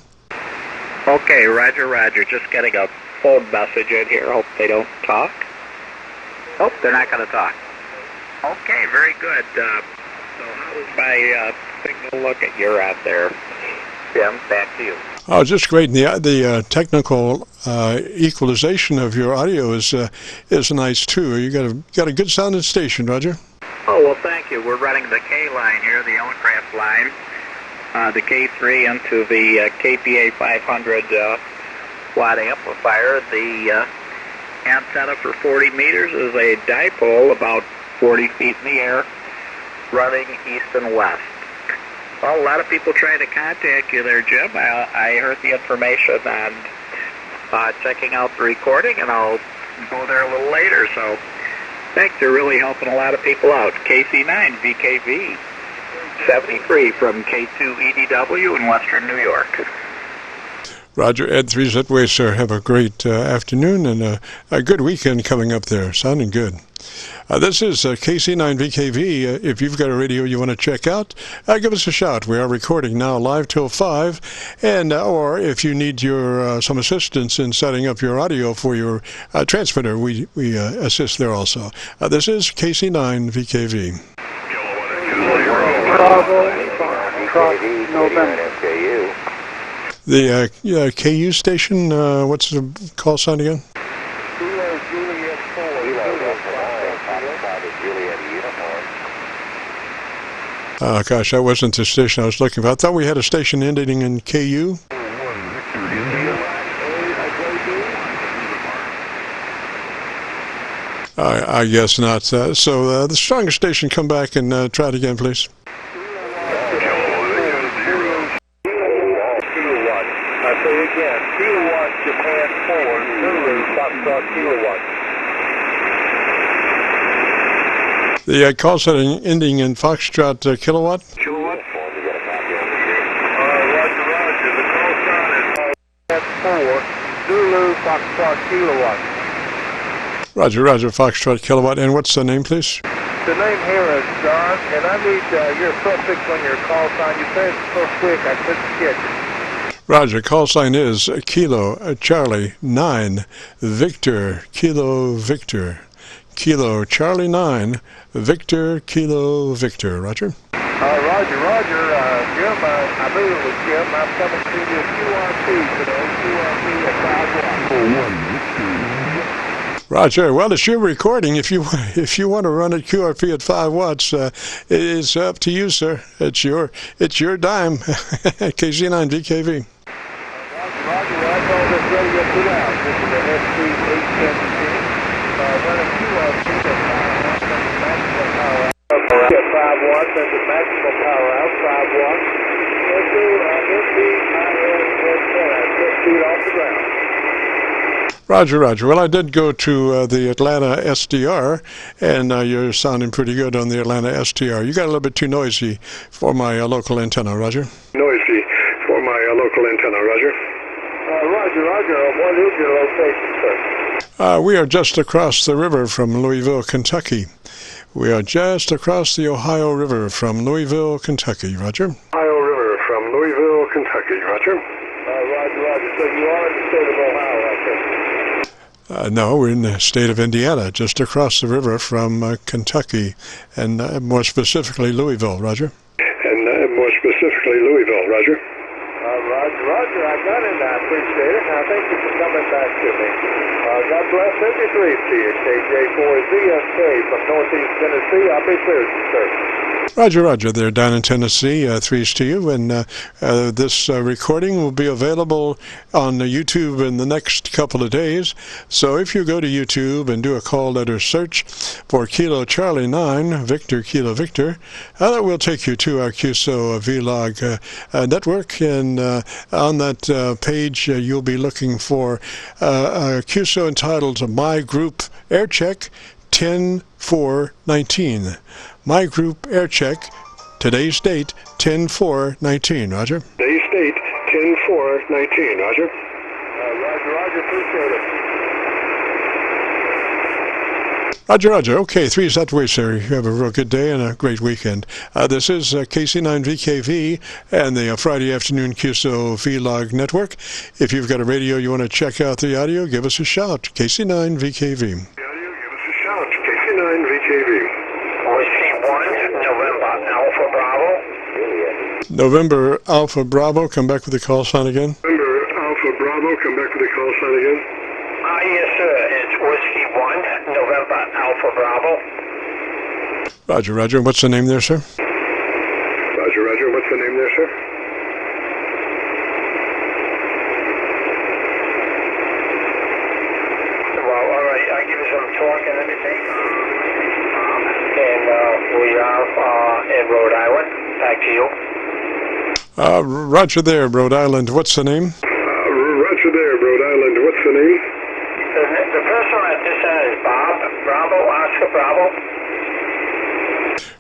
Okay, Roger, Roger. Just getting a phone message in here. Hope they don't talk. Oh, they're not going to talk. Okay, very good. So how does my signal look at you're out there? Jim, back to you. Oh, just great. The technical equalization of your audio is nice too. You got a good sounding station, Roger. Oh, well, thank you. We're running the K line here, the Elecraft line, the K3 into the KPA 500 watt amplifier. The antenna for 40 meters is a dipole about 40 feet in the air, running east and west. Well, a lot of people trying to contact you there, Jim. I heard the information on checking out the recording, and I'll go there a little later. So, thanks. They're really helping a lot of people out. KC9VKV 73 from K2EDW in Western New York. Roger, Ed 3's that way, sir. Have a great afternoon and a good weekend coming up there. Sounding good. This is KC9VKV. If you've got a radio you want to check out, give us a shout. We are recording now live till 5, and or if you need your some assistance in setting up your audio for your transmitter, we assist there also. This is KC9VKV. The KU station, what's the call sign again? Gosh, that wasn't the station I was looking for. I thought we had a station ending in KU. I guess not. So the strongest station, come back and try it again, please. The call sign ending in Foxtrot kilowatt. Kilowatt. Roger, Roger, Foxtrot kilowatt. And what's the name, please? The name here is John, and I need your prefix on your call sign. You said it so quick I couldn't get it. Roger, call sign is Kilo Charlie 9 Victor Kilo Victor. Kilo Charlie 9 Victor Kilo Victor. Roger. Roger, Jim, I believe it was Jim. I'm coming to you QRP today. QRP at 5 watts. Roger. Well, it's your recording. If you want to run at QRP at 5 watts, it's up to you, sir. It's your dime. KC9VKV. Roger, I call this radio put out. This is an SC817. Running QRP at 5 watts. That's the maximum power out. 5 watts. Into NBIN10. 6 feet off the ground. Roger, Roger. Well, I did go to the Atlanta SDR, and you're sounding pretty good on the Atlanta SDR. You got a little bit too noisy for my local antenna, Roger. Noisy for my local antenna, Roger. Roger. What is your location, sir? We are just across the river from Louisville, Kentucky. We are just across the Ohio River from Louisville, Kentucky, Roger. Ohio River from Louisville, Kentucky, Roger. Roger. So you are in the state of Ohio, I think. No, we're in the state of Indiana, just across the river from Kentucky, and more specifically Louisville, Roger. And more specifically Louisville, Roger. Roger, I got it. I appreciate it. Now, thank you for coming back to me. God bless every dream to you, KJ4ZSK from Northeast Tennessee. I'll be clear, sir. Roger, they're down in Tennessee, 3's to you, and this recording will be available on YouTube in the next couple of days. So if you go to YouTube and do a call letter search for Kilo Charlie 9 Victor Kilo Victor, that will take you to our QSO-VLOG network, and on that page you'll be looking for a QSO entitled My Group Aircheck 10/4/19. My Group Aircheck, today's date 10/4/19. Roger. Today's date 10/4/19. Roger. Roger, appreciate it. Roger. Okay, 3's that way, sir. You have a real good day and a great weekend. This is KC9VKV and the Friday afternoon QSO-VLOG network. If you've got a radio you want to check out the audio, give us a shout. KC9VKV. Give us a shout. Alpha Bravo. November Alpha Bravo, come back with the call sign again. November Alpha Bravo, come back with the call sign again. Yes, sir. It's Whiskey 1, November Alpha Bravo. Roger, Roger. What's the name there, sir? Roger, Roger. What's the name there, sir? Well, all right. I'll give you some talk and everything. And we are in Rhode Island. Back to you. Roger there, Rhode Island. What's the name? Roger there, Rhode Island. What's the name? The person at this end is Bob. Bravo, Oscar Bravo.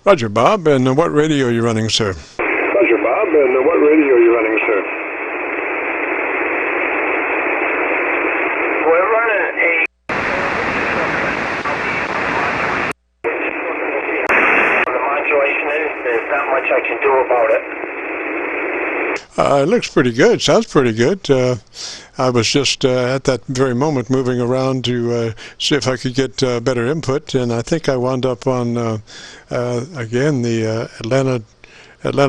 Roger, Bob. And what radio are you running, sir? Roger, Bob. And what radio are you running, sir? We're running the modulation is. There's not much I can do about it. It looks pretty good. Sounds pretty good. I was just at that very moment moving around to see if I could get better input, and I think I wound up on again the Atlanta,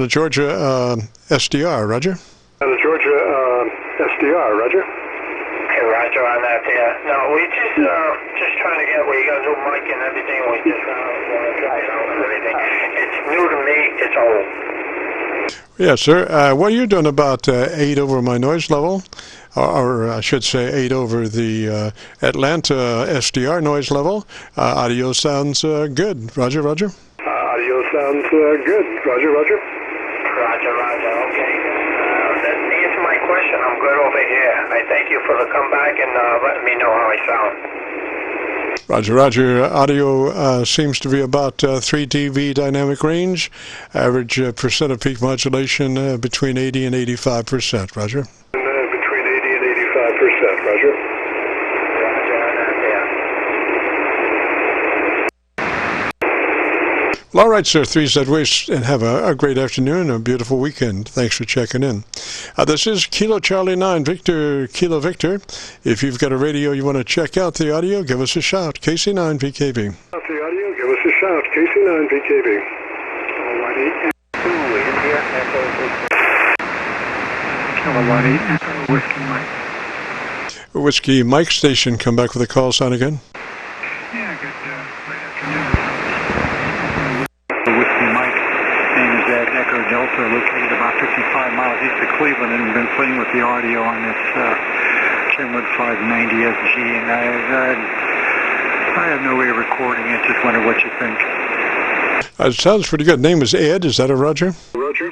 Georgia SDR. Roger. Atlanta, Georgia SDR. Roger. Okay, Roger on that there. No, we just trying to get. We got a new mic and everything. We just want to try it out and everything. It's new to me. It's old. Yes, sir. What are you doing about 8 over my noise level? Or I should say 8 over the Atlanta SDR noise level. Audio sounds good. Roger, Roger. Audio sounds good. Roger, Roger. Roger, Roger. Okay. That answers my question. I'm good over here. I thank you for the comeback and letting me know how I sound. Roger, Roger. Audio seems to be about 3 dB dynamic range. Average percent of peak modulation between 80 and 85%. Roger. Between 80 and 85%. Roger. Roger on that there. Well, all right, sir. 3Z and have a great afternoon, a beautiful weekend. Thanks for checking in. This is Kilo Charlie 9, Victor, Kilo Victor. If you've got a radio you want to check out the audio, give us a shout. KC9VKV. Out the audio, give us a shout. KC9VKV. Whiskey Mike. Whiskey Mike Station, come back with a call sign again. Yeah, good afternoon. Whiskey Mike, name is Echo Delta, located about 55 miles east of Cleveland, and been playing with the audio on this Kenwood 590 SG, and I have no way of recording it. Just wonder what you think. It sounds pretty good. Name is Ed. Is that a Roger? Roger.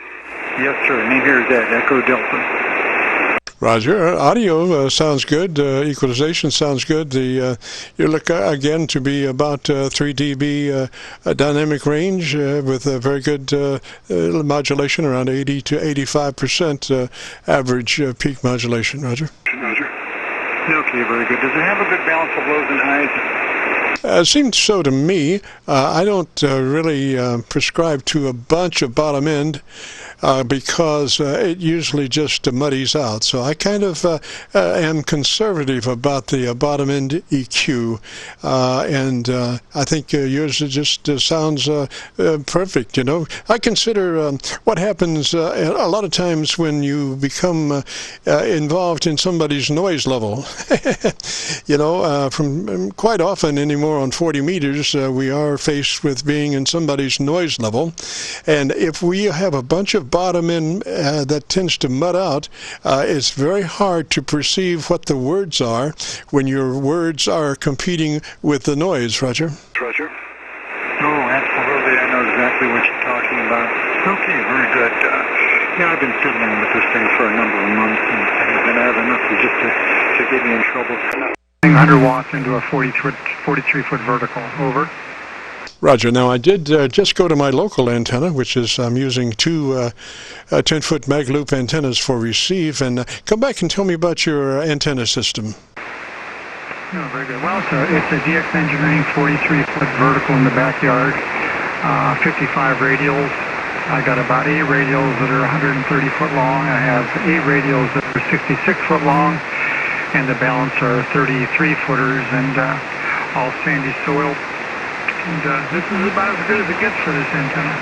Yes, sir. Name here is Ed, Echo Delta. Roger. Audio sounds good. Equalization sounds good. You look again to be about 3 dB dynamic range with a very good modulation, around 80 to 85% average peak modulation. Roger. Roger. Okay, very good. Does it have a good balance of lows and highs? It seems so to me. I don't really prescribe to a bunch of bottom end because it usually just muddies out. So I kind of am conservative about the bottom end EQ, and I think yours just sounds perfect. You know, I consider what happens a lot of times when you become involved in somebody's noise level. You know, from quite often anymore on 40 meters, we are faced with being in somebody's noise level, and if we have a bunch of bottom end that tends to mud out, it's very hard to perceive what the words are when your words are competing with the noise. Roger. Roger. Oh, absolutely. I know exactly what you're talking about. Okay, very good. Yeah, I've been fiddling with this thing for a number of months, and I have enough to get me in trouble. 100 watts into a 43-foot vertical. Over. Roger. Now, I did just go to my local antenna, which is I'm using two 10-foot mag loop antennas for receive, and come back and tell me about your antenna system. Oh, very good. Well, it's a DX Engineering 43-foot vertical in the backyard, 55 radials. I got about 8 radials that are 130 foot long. I have 8 radials that are 66 foot long, and the balance are 33 footers, and all sandy soil. And this is about as good as it gets for this antenna.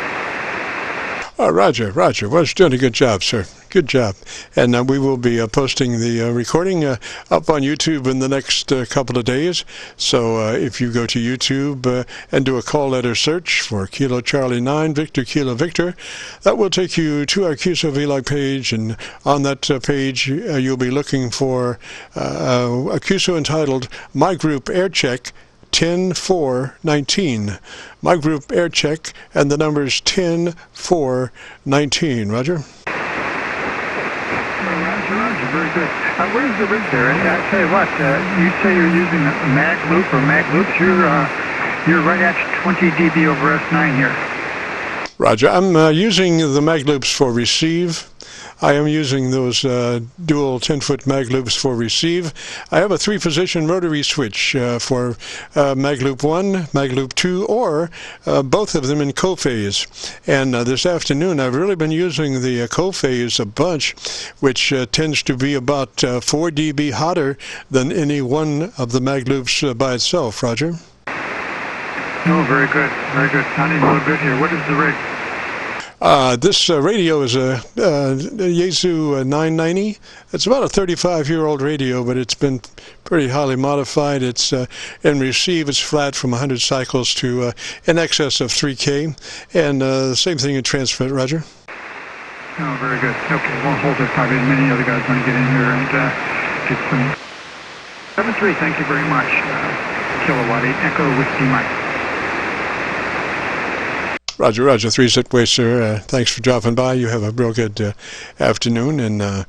Roger. Well, it's doing a good job, sir. Good job. And we will be posting the recording up on YouTube in the next couple of days. So if you go to YouTube and do a call letter search for Kilo Charlie 9 Victor Kilo Victor, that will take you to our QSO-VLOG page. And on that page, you'll be looking for a QSO entitled My Group Aircheck 10-4-19. My group Aircheck, and the number's 10-4-19. Roger? Roger, very good. Where's the rig there? I tell you what, you say you're using a mag loop or mag loops. You're right at 20 dB over S9 here. Roger. I'm using the mag loops for receive. I am using those dual 10-foot mag loops for receive. I have a 3-position rotary switch for mag loop 1, mag loop 2, or both of them in co-phase. And this afternoon I've really been using the co-phase a bunch, which tends to be about 4 dB hotter than any one of the mag loops by itself. Roger? No, very good. Very good. Sounding real good here. What is the rig? This radio is a Yaesu 990. It's about a 35-year-old radio, but it's been pretty highly modified. It's in receive, it's flat from 100 cycles to in excess of 3K. And same thing in transmit, Roger. Oh, very good. Okay, won't hold it. Probably many other guys want to get in here and get some. 7-3, thank you very much. Kilowatt 8 Echo Whiskey Mike. Roger, 3-Zitway, sir. Thanks for dropping by. You have a real good afternoon and a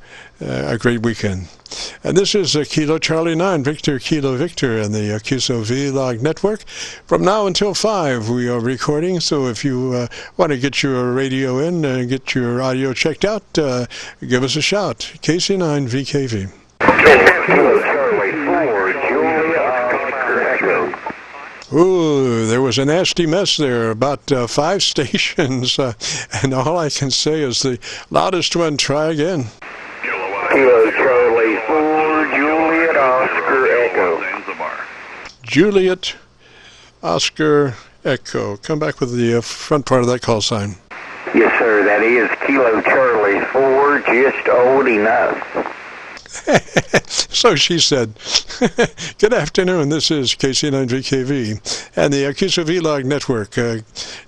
great weekend. And this is Kilo Charlie 9 Victor Kilo Victor and the QSO-VLOG network. From now until 5 we are recording, so if you want to get your radio in and get your audio checked out, give us a shout. KC9VKV. Kilo Charlie 4 Julia Oscar Echo. Ooh, there was a nasty mess there, about 5 stations, and all I can say is the loudest one, try again. Kilo Charlie 4 Juliet Oscar Echo. Juliet Oscar Echo. Come back with the front part of that call sign. Yes, sir, that is Kilo Charlie 4, just old enough. So she said. Good afternoon. This is KC9VKV and the QSO-VLOG network.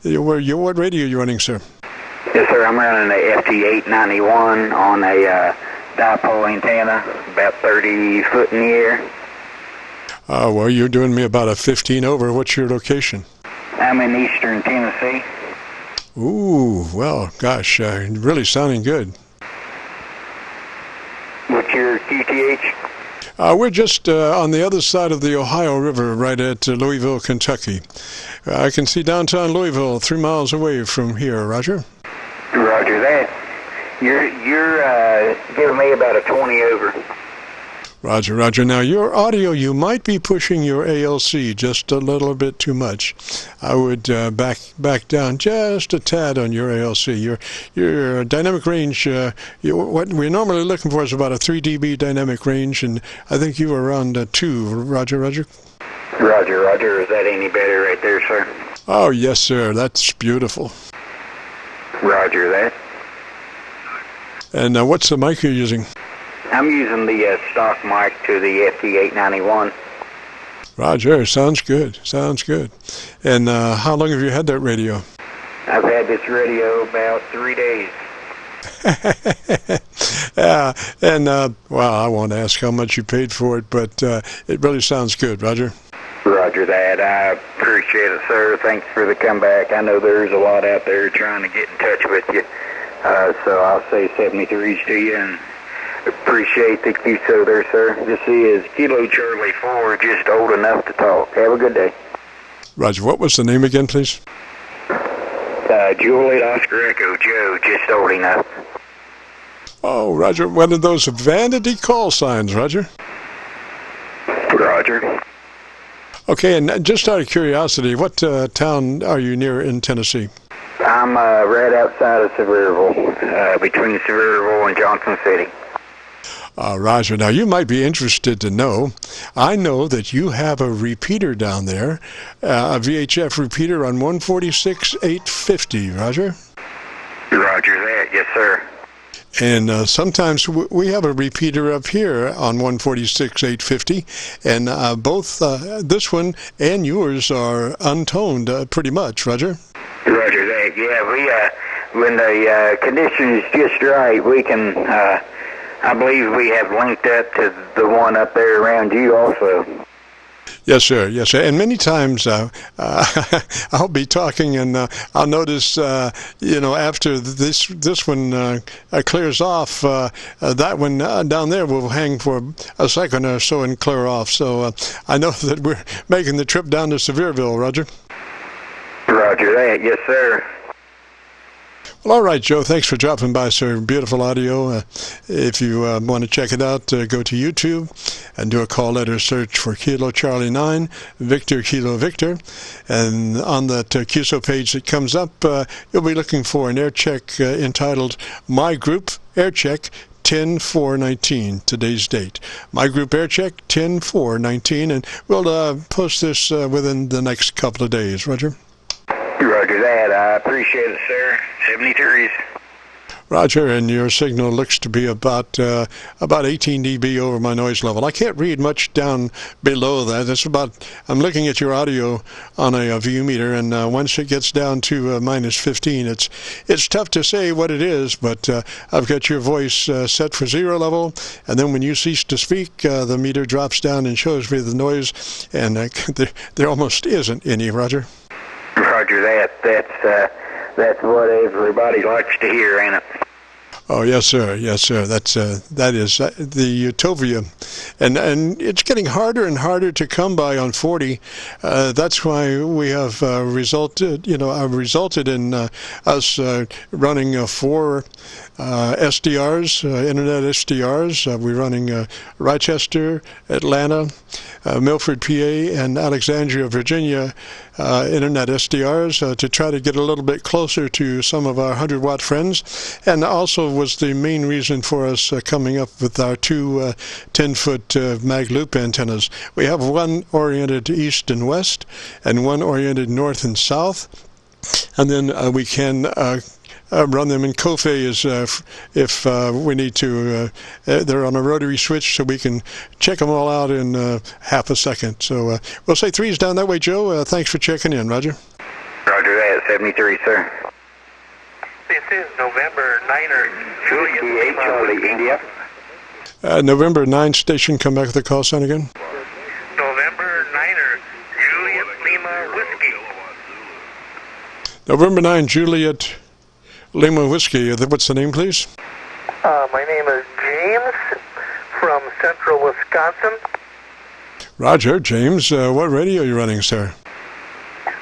What radio are you running, sir? Yes, sir. I'm running a FT891 on a dipole antenna, about 30 foot in the air. Well, you're doing me about a 15 over. What's your location? I'm in eastern Tennessee. Ooh, well, gosh, really sounding good. What's your QTH? We're just on the other side of the Ohio River, right at Louisville, Kentucky. I can see downtown Louisville 3 miles away from here. Roger? Roger that. You're giving me about a 20 over. Roger. Now, your audio, you might be pushing your ALC just a little bit too much. I would back down just a tad on your ALC. Your dynamic range, what we're normally looking for is about a 3 dB dynamic range, and I think you were around 2. Roger. Roger. Is that any better right there, sir? Oh, yes, sir. That's beautiful. Roger that. And what's the mic you're using? I'm using the stock mic to the FT891. Roger, sounds good. And how long have you had that radio? I've had this radio about 3 days. Yeah, and well, I won't ask how much you paid for it, but it really sounds good. Roger. Roger that. I appreciate it, sir. Thanks for the comeback. I know there's a lot out there trying to get in touch with you, so I'll say 73s to you and appreciate the QSO there, sir. This is Kilo Charlie 4, just old enough to talk. Have a good day. Roger. What was the name again, please? Juliet Oscar Echo, Joe, just old enough. Oh, Roger. One of those vanity call signs, Roger. Roger. Okay, and just out of curiosity, what town are you near in Tennessee? I'm right outside of Sevierville, between Sevierville and Johnson City. Roger, now you might be interested to know, I know that you have a repeater down there, a VHF repeater on 146.850, Roger? Roger that. Yes, sir. And sometimes we have a repeater up here on 146.850, and both this one and yours are untoned pretty much, Roger. Roger that. Yeah, when the condition is just right, we can, I believe we have linked up to the one up there around you also. Yes, sir. Yes, sir. And many times I'll be talking, and I'll notice, after this one clears off, that one down there will hang for a second or so and clear off. So I know that we're making the trip down to Sevierville, Roger. Roger that. Yes, sir. Well, all right, Joe. Thanks for dropping by, sir. Beautiful audio. If you want to check it out, go to YouTube and do a call letter search for Kilo Charlie 9, Victor Kilo Victor. And on that QSO page that comes up, you'll be looking for an Aircheck entitled My Group Aircheck 10/4/19, today's date. My Group Aircheck 10/4/19, and we'll post this within the next couple of days, Roger. Roger that. I appreciate it, sir. 73s. Roger, and your signal looks to be about 18 dB over my noise level. I can't read much down below that. It's I'm looking at your audio on a view meter, and once it gets down to minus 15, it's tough to say what it is, but I've got your voice set for 0 level, and then when you cease to speak, the meter drops down and shows me the noise, and there almost isn't any, Roger. Roger that. That's what everybody likes to hear, ain't it? Oh yes, sir. Yes, sir. That is the Utopia, and it's getting harder and harder to come by on 40. That's why we have resulted in us running 4 SDRs, internet SDRs. We're running Rochester, Atlanta, Milford, PA, and Alexandria, Virginia internet SDRs to try to get a little bit closer to some of our 100-watt friends, and also was the main reason for us coming up with our 2 10-foot mag loop antennas. We have one oriented east and west, and one oriented north and south, and then we can run them in co-phase if we need to. They're on a rotary switch, so we can check them all out in half a second. So we'll say 3's down that way, Joe. Thanks for checking in, Roger. Roger that. 73, sir. This is November 9er, Juliet Charlie, India. November 9 station, come back with the call sign again. November 9er, Juliet Lima Whiskey. November 9, Juliet Lima Whiskey. What's the name, please? My name is James from central Wisconsin. Roger. James, what radio are you running, sir?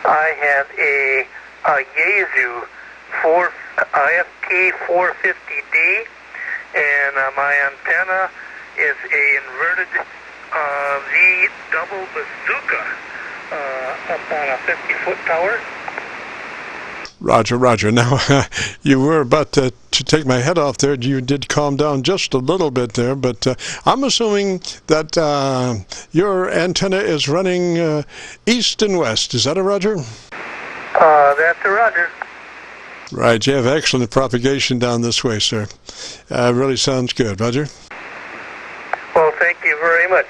I have a Yaesu IFK 450D, and my antenna is a inverted V double bazooka up on a 50-foot tower. Roger. Now, you were about to take my head off there. You did calm down just a little bit there, but I'm assuming that your antenna is running east and west. Is that a Roger? That's a Roger. Right. You have excellent propagation down this way, sir. Really sounds good. Roger? Well, thank you very much.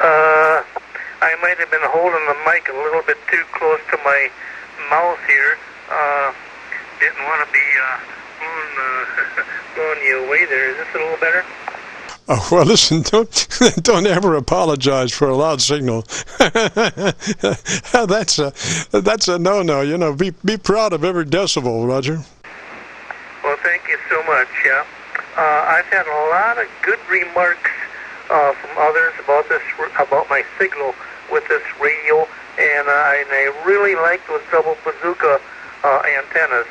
I might have been holding the mic a little bit too close to my mouth here. Didn't want to be blowing you away there. Is this a little better? Oh, well, listen, don't ever apologize for a loud signal. That's a no-no. Be proud of every decibel, Roger. Well, thank you so much. Yeah, I've had a lot of good remarks from others about my signal with this radio, and I really like those double bazooka antennas.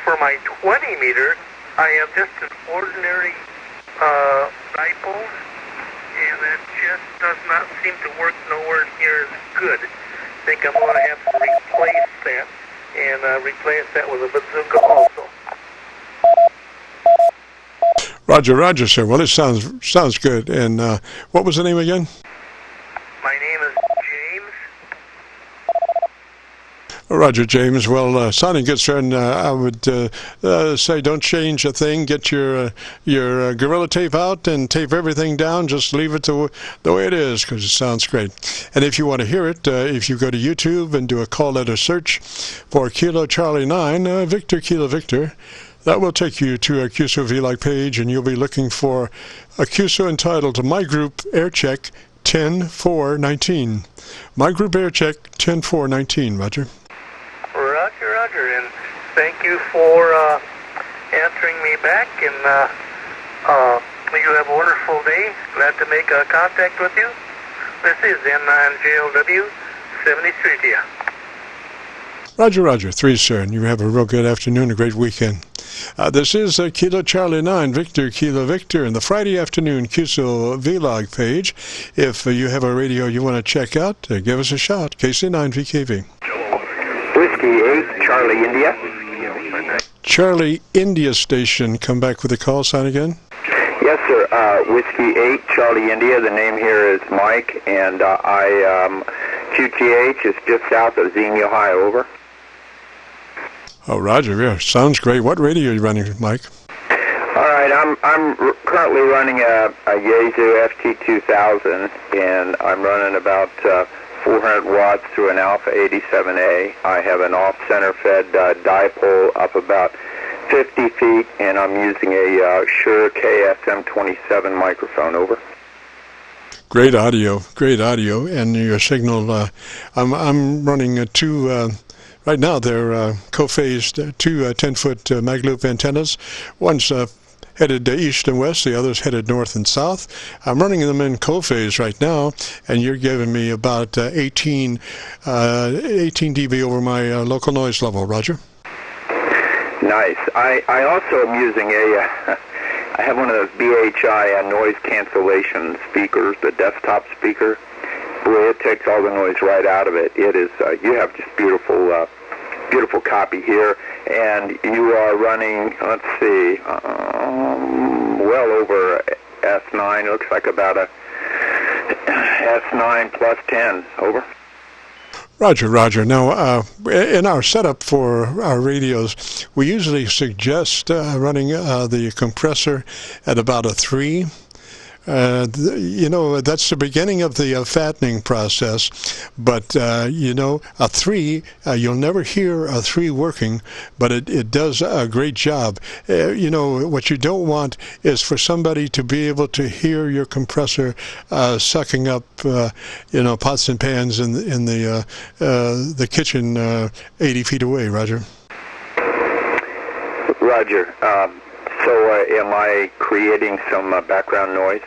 For my 20 meter, I have just an ordinary dipole, and it just does not seem to work nowhere near as good. I think I'm going to have to replace that, and replace that with a bazooka also. Roger, sir. Well, it sounds good. And what was the name again? My name is James. Roger, James. Well, sounding good, sir. And I would say don't change a thing. Get your Gorilla Tape out and tape everything down. Just leave it the way it is because it sounds great. And if you want to hear it, if you go to YouTube and do a call letter search for Kilo Charlie 9, Victor Kilo Victor, that will take you to our QSO-VLOG page, and you'll be looking for a QSO entitled My Group Aircheck 10419. My Group Aircheck 10419, Roger. Roger, and thank you for answering me back, and you have a wonderful day. Glad to make contact with you. This is N9JLW 73 to you. Roger, 3, sir, and you have a real good afternoon, a great weekend. This is Kilo Charlie 9, Victor Kilo Victor, and the Friday afternoon QSO-VLOG page. If you have a radio you want to check out, give us a shout. KC9VKV. Whiskey 8, Charlie India. Charlie India station, come back with a call sign again. Yes, sir. Whiskey 8, Charlie India. The name here is Mike, and QTH is just south of Xenia, Ohio. Over. Oh, Roger, yeah, sounds great. What radio are you running, Mike? All right, I'm currently running a Yaesu FT2000, and I'm running about 400 watts through an Alpha 87A. I have an off-center fed dipole up about 50 feet, and I'm using a Shure KSM27 microphone. Over. Great audio, and your signal. I'm running two. Right now, they're co-phased, two 10-foot mag loop antennas. One's headed east and west, the other's headed north and south. I'm running them in co-phase right now, and you're giving me about 18 dB over my local noise level. Roger. Nice. I also am using I have one of those BHI noise cancellation speakers, the desktop speaker. Boy, it takes all the noise right out of it. It is, you have just beautiful copy here, and you are running, let's see, well over S9, looks like about a S9 plus 10, over. Roger. Now, in our setup for our radios, we usually suggest running the compressor at about a 3. That's the beginning of the fattening process, but a 3, you'll never hear a 3 working, but it does a great job. What you don't want is for somebody to be able to hear your compressor sucking up, pots and pans in the kitchen 80 feet away. Roger. Roger. So am I creating some background noise?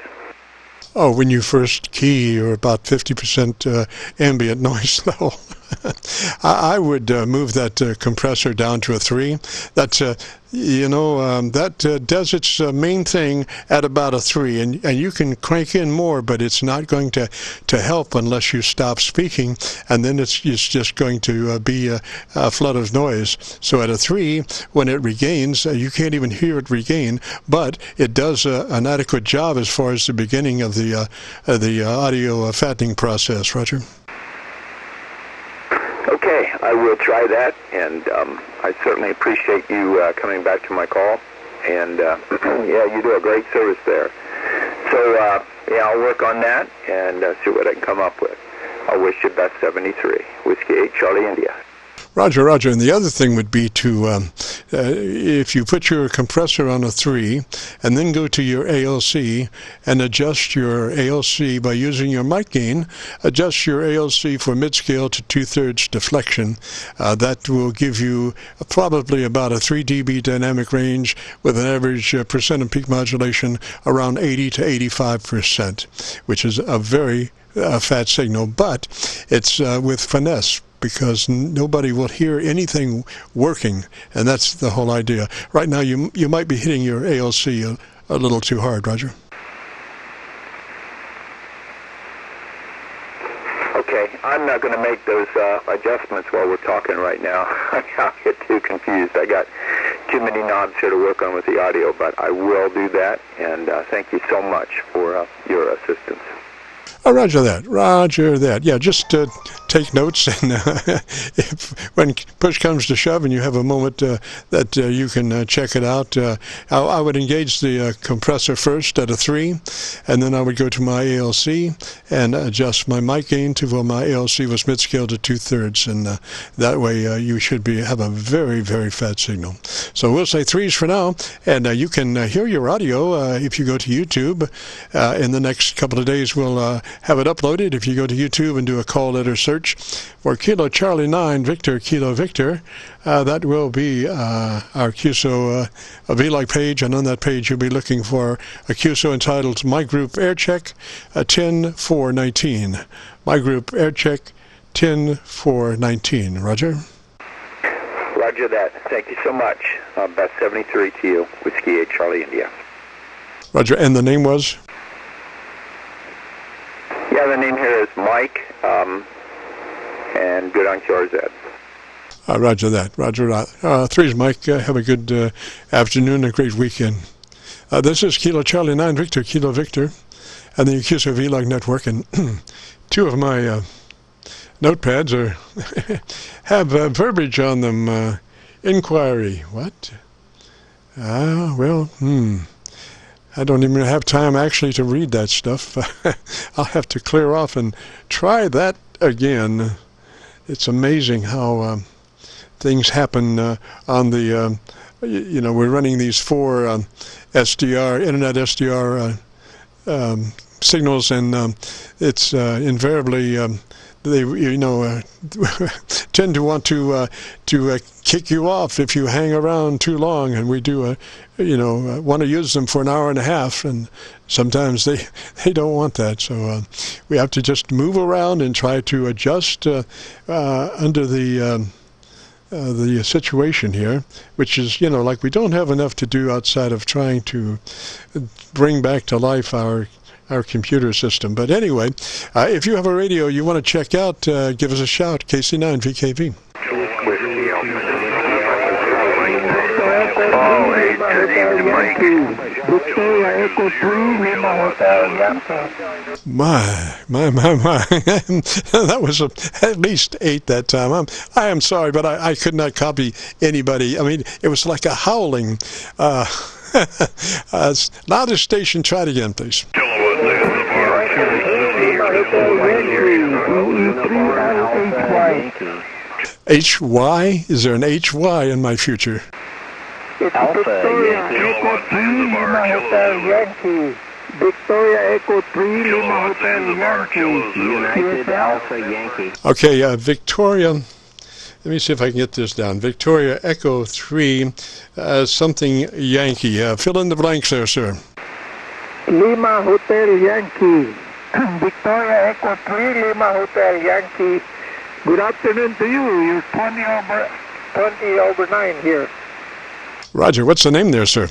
Oh, when you first key, you're about 50% ambient noise level. I would move that compressor down to a 3. That's that does its main thing at about a 3, and you can crank in more, but it's not going to help unless you stop speaking, and then it's just going to be a flood of noise. So at a 3, when it regains, you can't even hear it regain, but it does an adequate job as far as the beginning of the audio fattening process. Roger. Okay, I will try that, and I certainly appreciate you coming back to my call, and yeah, you do a great service there. So, I'll work on that and see what I can come up with. I wish you best 73. Whiskey 8, Charlie India. Roger. And the other thing would be to, if you put your compressor on a 3 and then go to your ALC and adjust your ALC by using your mic gain, adjust your ALC for mid-scale to 2/3 deflection. That will give you probably about a 3 dB dynamic range with an average percent of peak modulation around 80 to 85%, which is a very fat signal, but it's with finesse, because nobody will hear anything working, and that's the whole idea. Right now, you might be hitting your ALC a little too hard, Roger. Okay, I'm not going to make those adjustments while we're talking right now. I'll get too confused. I got too many knobs here to work on with the audio, but I will do that, and thank you so much for your assistance. Roger that. Roger that. Yeah, just take notes, and when push comes to shove and you have a moment that you can check it out, I would engage the compressor first at a 3, and then I would go to my ALC and adjust my mic gain to my ALC was mid-scale to 2/3, and that way you should have a very, very fat signal. So we'll say 3s for now, and you can hear your audio if you go to YouTube. In the next couple of days we'll have it uploaded. If you go to YouTube and do a call letter search for Kilo Charlie 9 Victor Kilo Victor, that will be our QSO-VLOG page, and on that page you'll be looking for a QSO entitled My Group Aircheck 10419. My Group Aircheck 10419. Roger? Roger that. Thank you so much. Best 73 to you, Whiskey 8 Charlie India. Roger, and the name was? Yeah, the name here is Mike, and good on QRZ. Roger that. Roger that. 3's Mike. Have a good afternoon, a great weekend. This is Kilo Charlie 9 Victor Kilo Victor, and the QSO-VLOG network, and 2 of my notepads have verbiage on them. Inquiry. What? Well, I don't even have time actually to read that stuff. I'll have to clear off and try that again. It's amazing how things happen on the, we're running these 4 SDR, internet SDR signals, and it's invariably they tend to want to kick you off if you hang around too long, and we do want to use them for an hour and a half, and sometimes they don't want that, so we have to just move around and try to adjust under the situation here, which is, like we don't have enough to do outside of trying to bring back to life our computer system. But anyway, if you have a radio you want to check out, give us a shout. KC9VKV. My. That was at least 8 that time. I am sorry, but I could not copy anybody. I mean, it was like a howling. Loudest station, try it again, please. HY? Is there an HY in my future? Victoria Echo 3 Lima Hotel Yankee. Victoria Echo 3 Lima Hotel Yankee. United Alpha Yankee. Okay, Victoria. Let me see if I can get this down. Victoria Echo 3 something Yankee. Fill in the blanks there, sir. Lima Hotel Yankee. Victoria Echo 3 Lima Hotel Yankee. Good afternoon to you. You're 20 over 9 here. Roger. What's the name there, sir?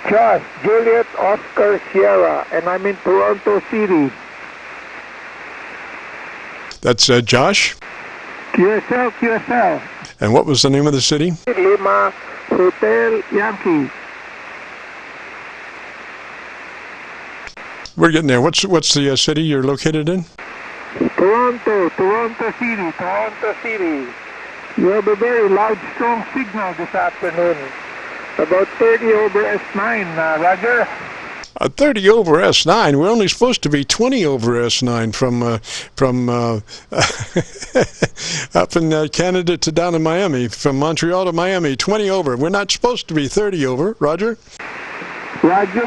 Josh, Juliet Oscar Sierra, and I'm in Toronto City. That's Josh? QSL. And what was the name of the city? Lima Hotel Yankee. We're getting there. What's the city you're located in? Toronto City. You have a very loud, strong signal this afternoon. About 30 over S9, Roger. 30 over S9. We're only supposed to be 20 over S9 from up in Canada to down in Miami, from Montreal to Miami. 20 over. We're not supposed to be 30 over. Roger. Roger.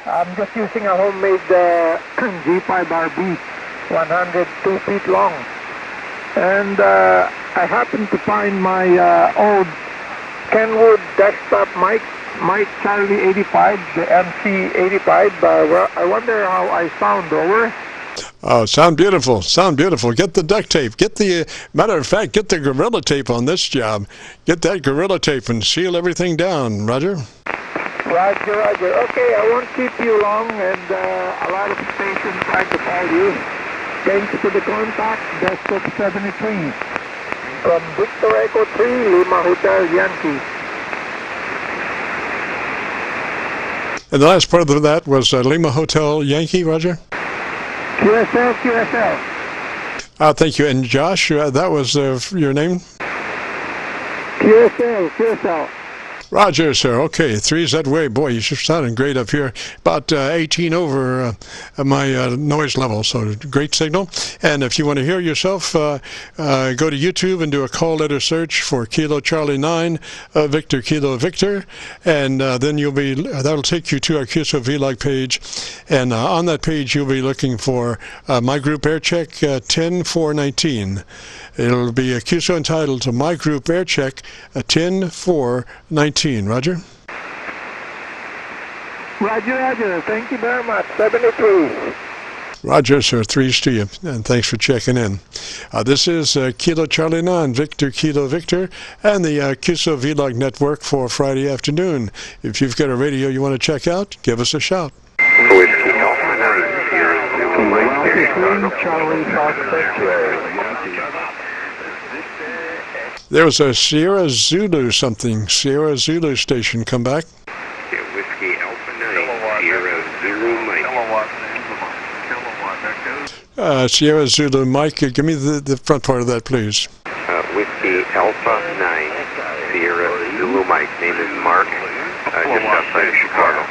I'm just using a homemade G5RB, 102 feet long, and I happened to find my old Kenwood desktop mic Charlie 85, the MC 85. I wonder how I sound. Over. Oh, sound beautiful. Get the duct tape. Matter of fact, get the Gorilla Tape on this job. Get that Gorilla Tape and seal everything down. Roger. Roger. Okay, I won't keep you long, and a lot of stations tried to call you. Thanks to the contact, desktop 73. From Victor Echo 3, Lima Hotel Yankee. And the last part of that was Lima Hotel Yankee, Roger? QSO. Thank you. And Josh, that was your name? QSO. Roger, sir. Okay, 3's that way. Boy, you're sounding great up here. About 18 over my noise level, so great signal. And if you want to hear yourself, go to YouTube and do a call letter search for Kilo Charlie 9, Victor Kilo Victor, and then that'll take you to our QSO-VLOG page. And on that page, you'll be looking for my group Aircheck 10419. It'll be a QSO entitled to My Group Aircheck 10419. Roger? Roger. Thank you very much. 73. Roger, sir. 3's to you. And thanks for checking in. This is Kilo Charlie 9, Victor Kilo Victor, and the QSO-VLOG network for Friday afternoon. If you've got a radio you want to check out, give us a shout. There was a Sierra Zulu station. Come back. Whiskey Alpha 9, Sierra Zulu Mike. Sierra Zulu Mike, give me the front part of that, please. Whiskey Alpha 9, Sierra Zulu Mike. Name is Mark, just outside of Chicago.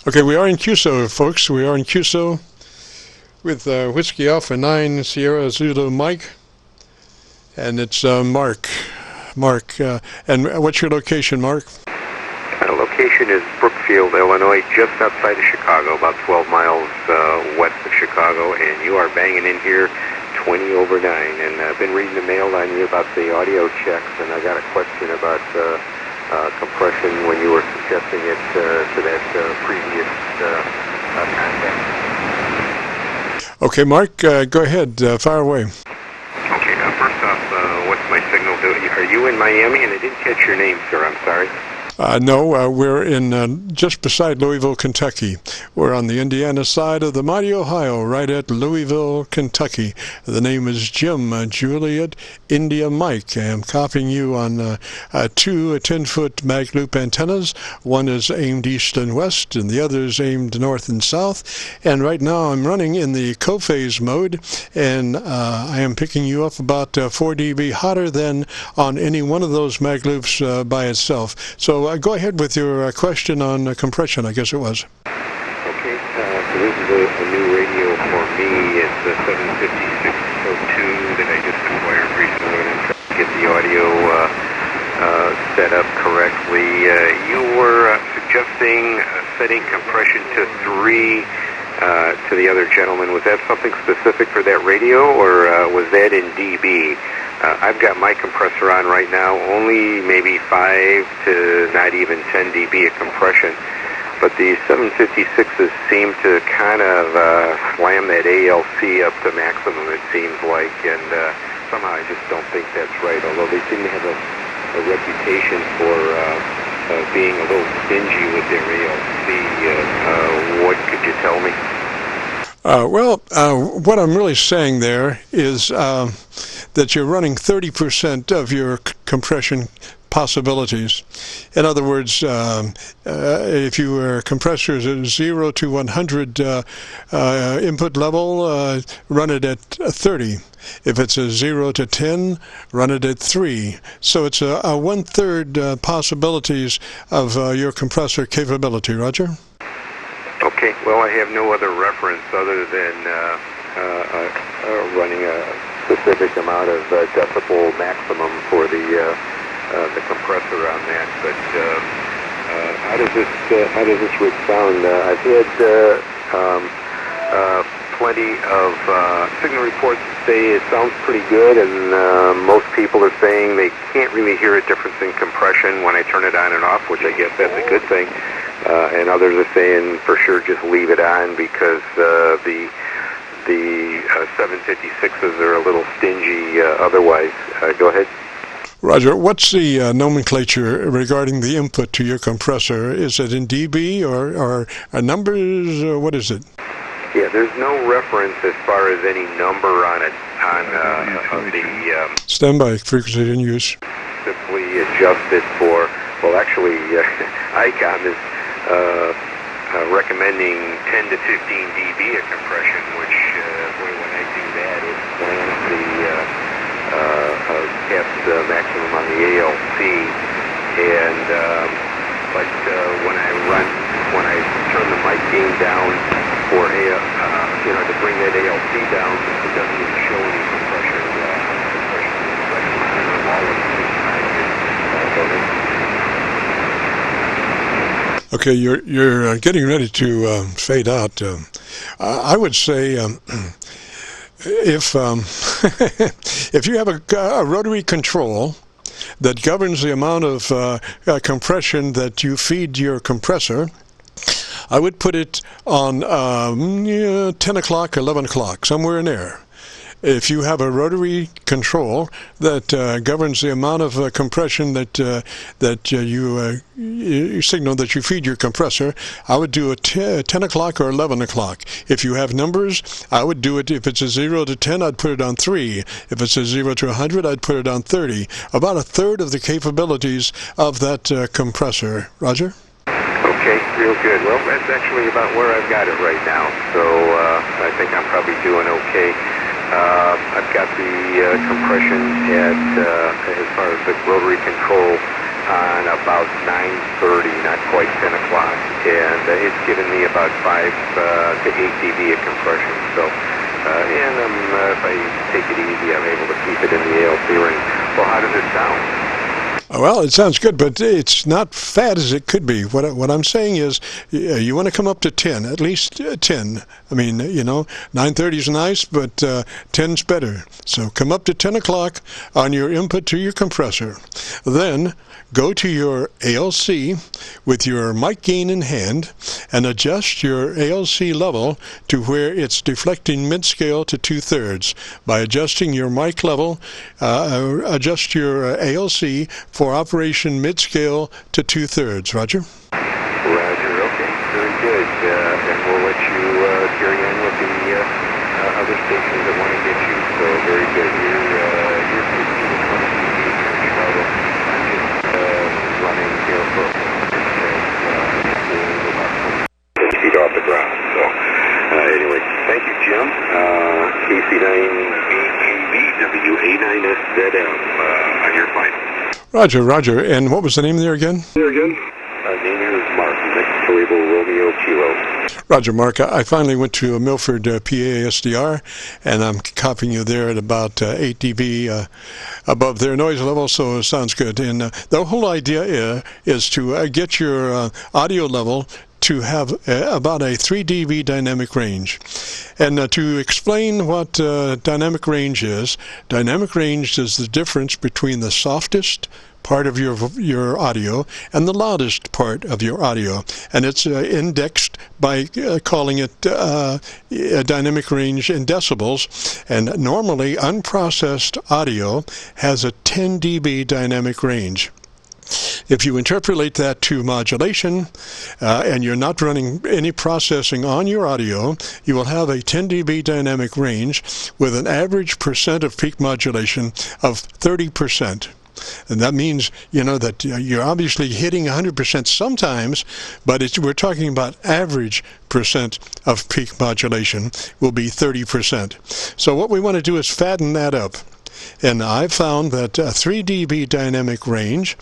Okay, we are in QSO, folks. We are in QSO with Whiskey Alpha 9, Sierra Zulu Mike. And it's Mark. And what's your location, Mark? Location is Brookfield, Illinois, just outside of Chicago, about 12 miles west of Chicago. And you are banging in here 20 over 9. And I've been reading the mail on you about the audio checks, and I got a question about compression when you were suggesting it to that previous contact. Okay, Mark, go ahead. Fire away. Okay, first off, what's my signal doing? Are you in Miami? And I didn't catch your name, sir. I'm sorry. No, we're in just beside Louisville, Kentucky. We're on the Indiana side of the mighty Ohio, right at Louisville, Kentucky. The name is Jim Juliet India Mike. I'm copying you on two 10-foot mag loop antennas. One is aimed east and west, and the other is aimed north and south. And right now I'm running in the co-phase mode, and I am picking you up about 4 dB hotter than on any one of those mag loops by itself. So go ahead with your question on compression, I guess it was. Okay, so this is a new radio for me. It's a 75602 that I just acquired recently, and I'm trying to get the audio set up correctly. You were suggesting setting compression to 3 to the other gentleman. Was that something specific for that radio, or was that in dB? I've got my compressor on right now, only maybe 5 to not even 10 dB of compression, but the 756s seem to kind of slam that ALC up to maximum, it seems like, and somehow I just don't think that's right, although they seem to have a reputation for being a little stingy with their ALC. What could you tell me? What I'm really saying there is that you're running 30% of your compression possibilities. In other words, if your compressor is at 0 to 100 input level, run it at 30. If it's a 0 to 10, run it at 3. So it's a 1/3 possibilities of your compressor capability. Roger? Okay, well, I have no other reference other than running a specific amount of decibel maximum for the compressor on that. But how does this rig sound? I've had plenty of signal reports that say it sounds pretty good, and most people are saying they can't really hear a difference in compression when I turn it on and off, which I guess that's a good thing. And others are saying for sure just leave it on because the 756s are a little stingy otherwise. Go ahead. Roger, what's the nomenclature regarding the input to your compressor? Is it in dB or numbers, or what is it? Yeah, there's no reference as far as any number on it on the standby frequency in use. Simply adjust it for, well, actually, ICOM is recommending 10 to 15 dB of compression, which when I do that, it lands the maximum on the ALC. And but when I turn the mic gain down for to bring that ALC down, it doesn't even show any compression. Compression monitor all at the same time. Okay, you're getting ready to fade out. I would say if if you have a rotary control that governs the amount of compression that you feed your compressor, I would put it on 10 o'clock, 11 o'clock, somewhere in there. If you have a rotary control that governs the amount of compression that you signal that you feed your compressor, I would do it 10 o'clock or 11 o'clock. If you have numbers, I would do it, if it's a 0 to 10, I'd put it on 3. If it's a 0 to 100, I'd put it on 30. About a third of the capabilities of that compressor. Roger? Okay, real good. Well, that's actually about where I've got it right now, so I think I'm probably doing okay. I've got the compression at, as far as the rotary control, on about 9:30, not quite 10 o'clock, and it's given me about 5 to 8 dB of compression. So, and if I take it easy, I'm able to keep it in the ALC range. Well, how does it sound? Well, it sounds good, but it's not fat as it could be. What I'm saying is you want to come up to 10, at least 10. I mean, 9:30 is nice, but 10's better. So come up to 10 o'clock on your input to your compressor. Then go to your ALC with your mic gain in hand and adjust your ALC level to where it's deflecting mid-scale to 2/3. By adjusting your mic level, adjust your ALC for operation mid-scale to 2/3. Roger? Roger, okay, very good. And we'll let you carry on with the other stations that want to get you. So very good. You're 15 to 20 dB here in Chicago. I'm just running here for about 20 feet off the ground. So anyway, thank you, Jim. KC9VKV WA9SZM on your final. Roger. And what was the name there again? Name is Mark, Mexico Able Romeo Kilo. Roger, Mark. I finally went to Milford, PA SDR, and I'm copying you there at about 8 dB above their noise level, so it sounds good. And the whole idea is to get your audio level to have about a 3 dB dynamic range. And to explain what dynamic range is the difference between the softest part of your audio and the loudest part of your audio, and it's indexed by calling it a dynamic range in decibels. And normally unprocessed audio has a 10 dB dynamic range. If you interpolate that to modulation and you're not running any processing on your audio, you will have a 10 dB dynamic range with an average percent of peak modulation of 30%. And that means, that you're obviously hitting 100% sometimes, but we're talking about average percent of peak modulation will be 30%. So what we want to do is fatten that up. And I've found that a 3 dB dynamic range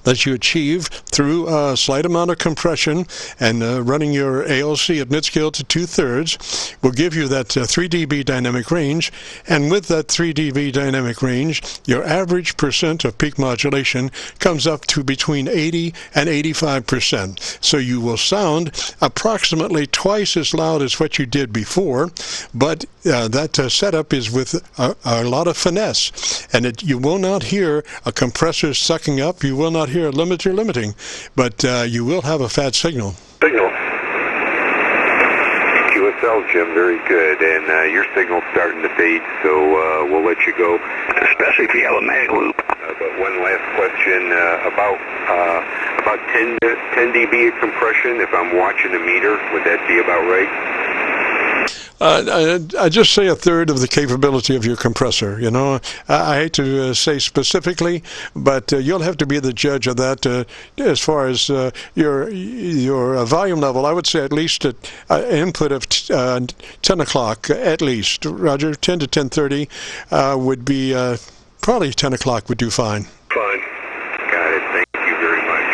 that you achieve through a slight amount of compression and running your ALC at mid-scale to 2/3 will give you that 3 dB dynamic range. And with that 3 dB dynamic range, your average percent of peak modulation comes up to between 80 and 85%. So you will sound approximately twice as loud as what you did before, but that setup is with a lot of finesse. And you will not hear a compressor sucking up. You will not hear a limiter limiting, but you will have a fat signal. QSL, Jim, very good. And your signal's starting to fade, so we'll let you go. Especially if you have a mag loop. But one last question about 10 dB of compression. If I'm watching the meter, would that be about right? I just say a third of the capability of your compressor. You know, I hate to say specifically, but you'll have to be the judge of that. As far as your volume level, I would say at least an input of 10 o'clock at least. Roger, 10 to 10:30 would be probably 10 o'clock would do fine. Fine. Got it. Thank you very much.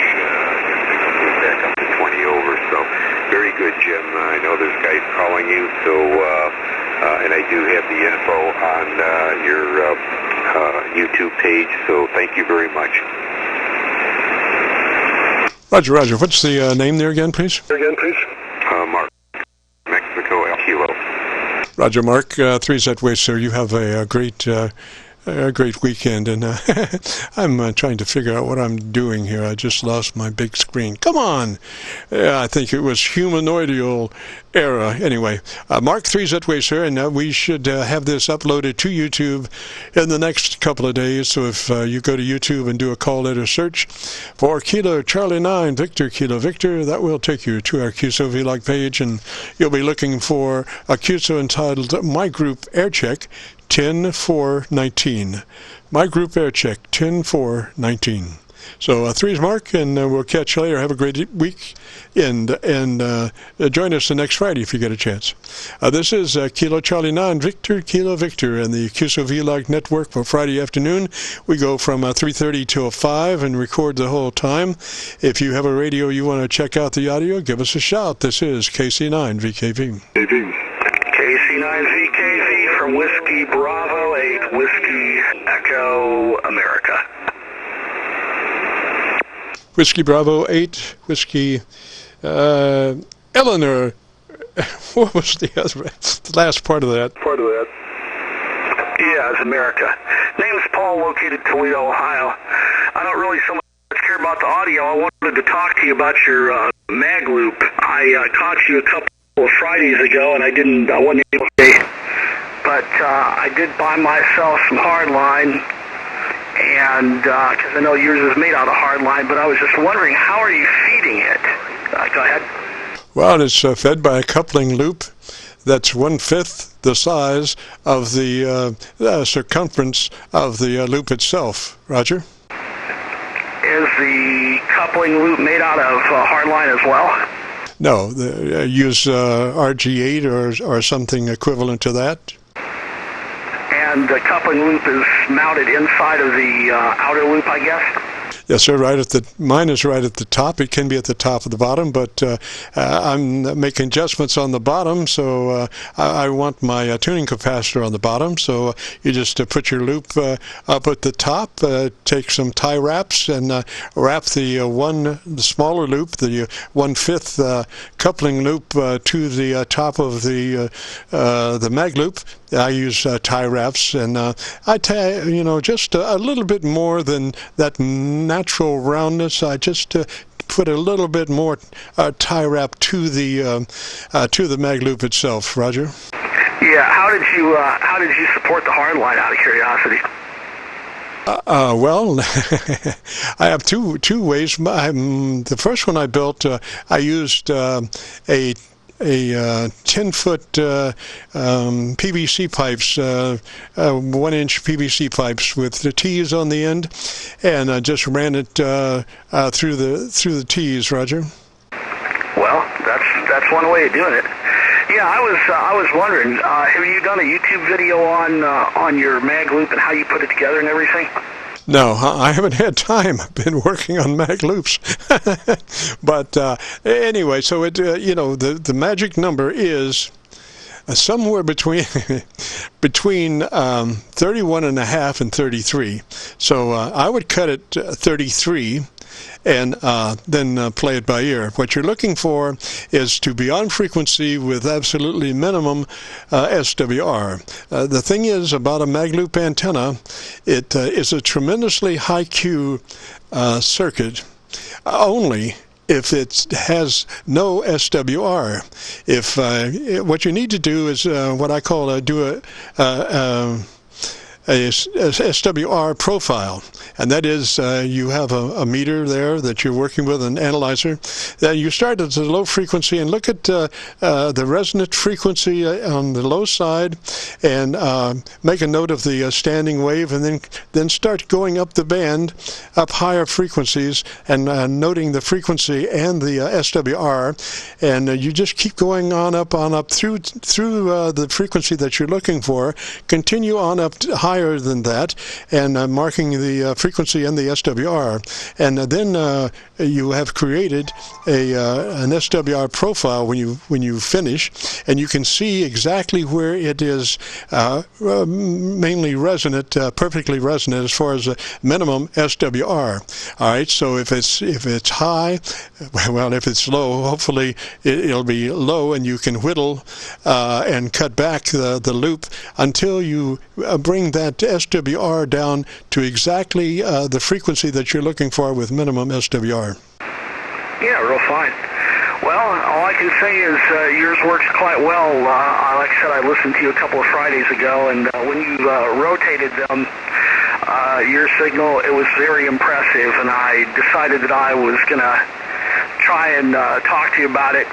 Back up to 20 over. So very good, Jim. I know there's guys calling you. So and I do have the info on your YouTube page. So thank you very much. Roger, Roger. What's the name there again, please? Mark, Mexico, El Kilo. Roger, Mark. 3Z Way, sir. You have a great weekend, and I'm trying to figure out what I'm doing here. I just lost my big screen. Come on! I think it was humanoidal era. Anyway, Mark, 3Z Way, sir, and we should have this uploaded to YouTube in the next couple of days. So if you go to YouTube and do a call letter search for Kilo Charlie 9 Victor Kilo Victor, that will take you to our QSO-VLOG page, and you'll be looking for a QSO entitled My Group Aircheck 10-4-19. My Group Aircheck 10-4-19. So 3's Mark, and we'll catch you later. Have a great week, and join us the next Friday if you get a chance. This is Kilo Charlie 9 Victor Kilo Victor and the QSO-VLOG network for Friday afternoon. We go from 3:30 till 5 and record the whole time. If you have a radio you want to check out the audio, give us a shout. This is KC9VKV. KC9VKV from Whiskey Bravo 8, Whiskey Echo America. Whiskey Bravo 8, Whiskey Eleanor. What was the last part of that? Yeah, it's America. Name's Paul, located Toledo, Ohio. I don't really so much care about the audio. I wanted to talk to you about your mag loop. I talked to you a couple of Fridays ago, and I wasn't able to. But I did buy myself some hardline, and because I know yours is made out of hardline, but I was just wondering, how are you feeding it? Go ahead. Well, it's fed by a coupling loop that's 1/5 the size of the circumference of the loop itself. Roger? Is the coupling loop made out of hardline as well? No, use RG8 or something equivalent to that. And the coupling loop is mounted inside of the outer loop, I guess? Yes, sir. Mine is right at the top. It can be at the top of the bottom, but I'm making adjustments on the bottom, so I want my tuning capacitor on the bottom. So you just put your loop up at the top, take some tie wraps, and wrap the smaller loop, the 1/5 coupling loop, to the top of the mag loop. I use tie wraps, and I tie, just a little bit more than that natural roundness. I just put a little bit more tie wrap to the mag loop itself. Roger. Yeah. How did you support the hardline, out of curiosity? Well, I have two ways. The first one I built, I used a 10-foot PVC pipes, 1-inch PVC pipes with the T's on the end, and I just ran it through the T's. Roger. Well, that's one way of doing it. Yeah, I was wondering, have you done a YouTube video on your mag loop and how you put it together and everything? No, I haven't had time. I've been working on mag loops. But anyway, so the magic number is somewhere between 31.5 and 33. So I would cut it 33 and then play it by ear. What you're looking for is to be on frequency with absolutely minimum SWR. The thing is about a mag loop antenna, it is a tremendously high Q circuit only if it has no SWR. If what you need to do is what I call do SWR profile, and that is you have a meter there that you're working with, an analyzer. You start at the low frequency and look at the resonant frequency on the low side, and make a note of the standing wave, and then start going up the band, up higher frequencies, and noting the frequency and the SWR, and you just keep going on up through the frequency that you're looking for. Continue on up higher than that, and marking the frequency and the SWR, and then you have created an SWR profile when you finish, and you can see exactly where it is mainly resonant, perfectly resonant as far as the minimum SWR. All right, so if it's high, well, if it's low, hopefully it'll be low, and you can whittle and cut back the loop until you bring that SWR down to exactly the frequency that you're looking for with minimum SWR. Yeah, real fine. Well, all I can say is yours works quite well. Like I said, I listened to you a couple of Fridays ago, and when you rotated them, your signal, it was very impressive, and I decided that I was going to try and talk to you about it.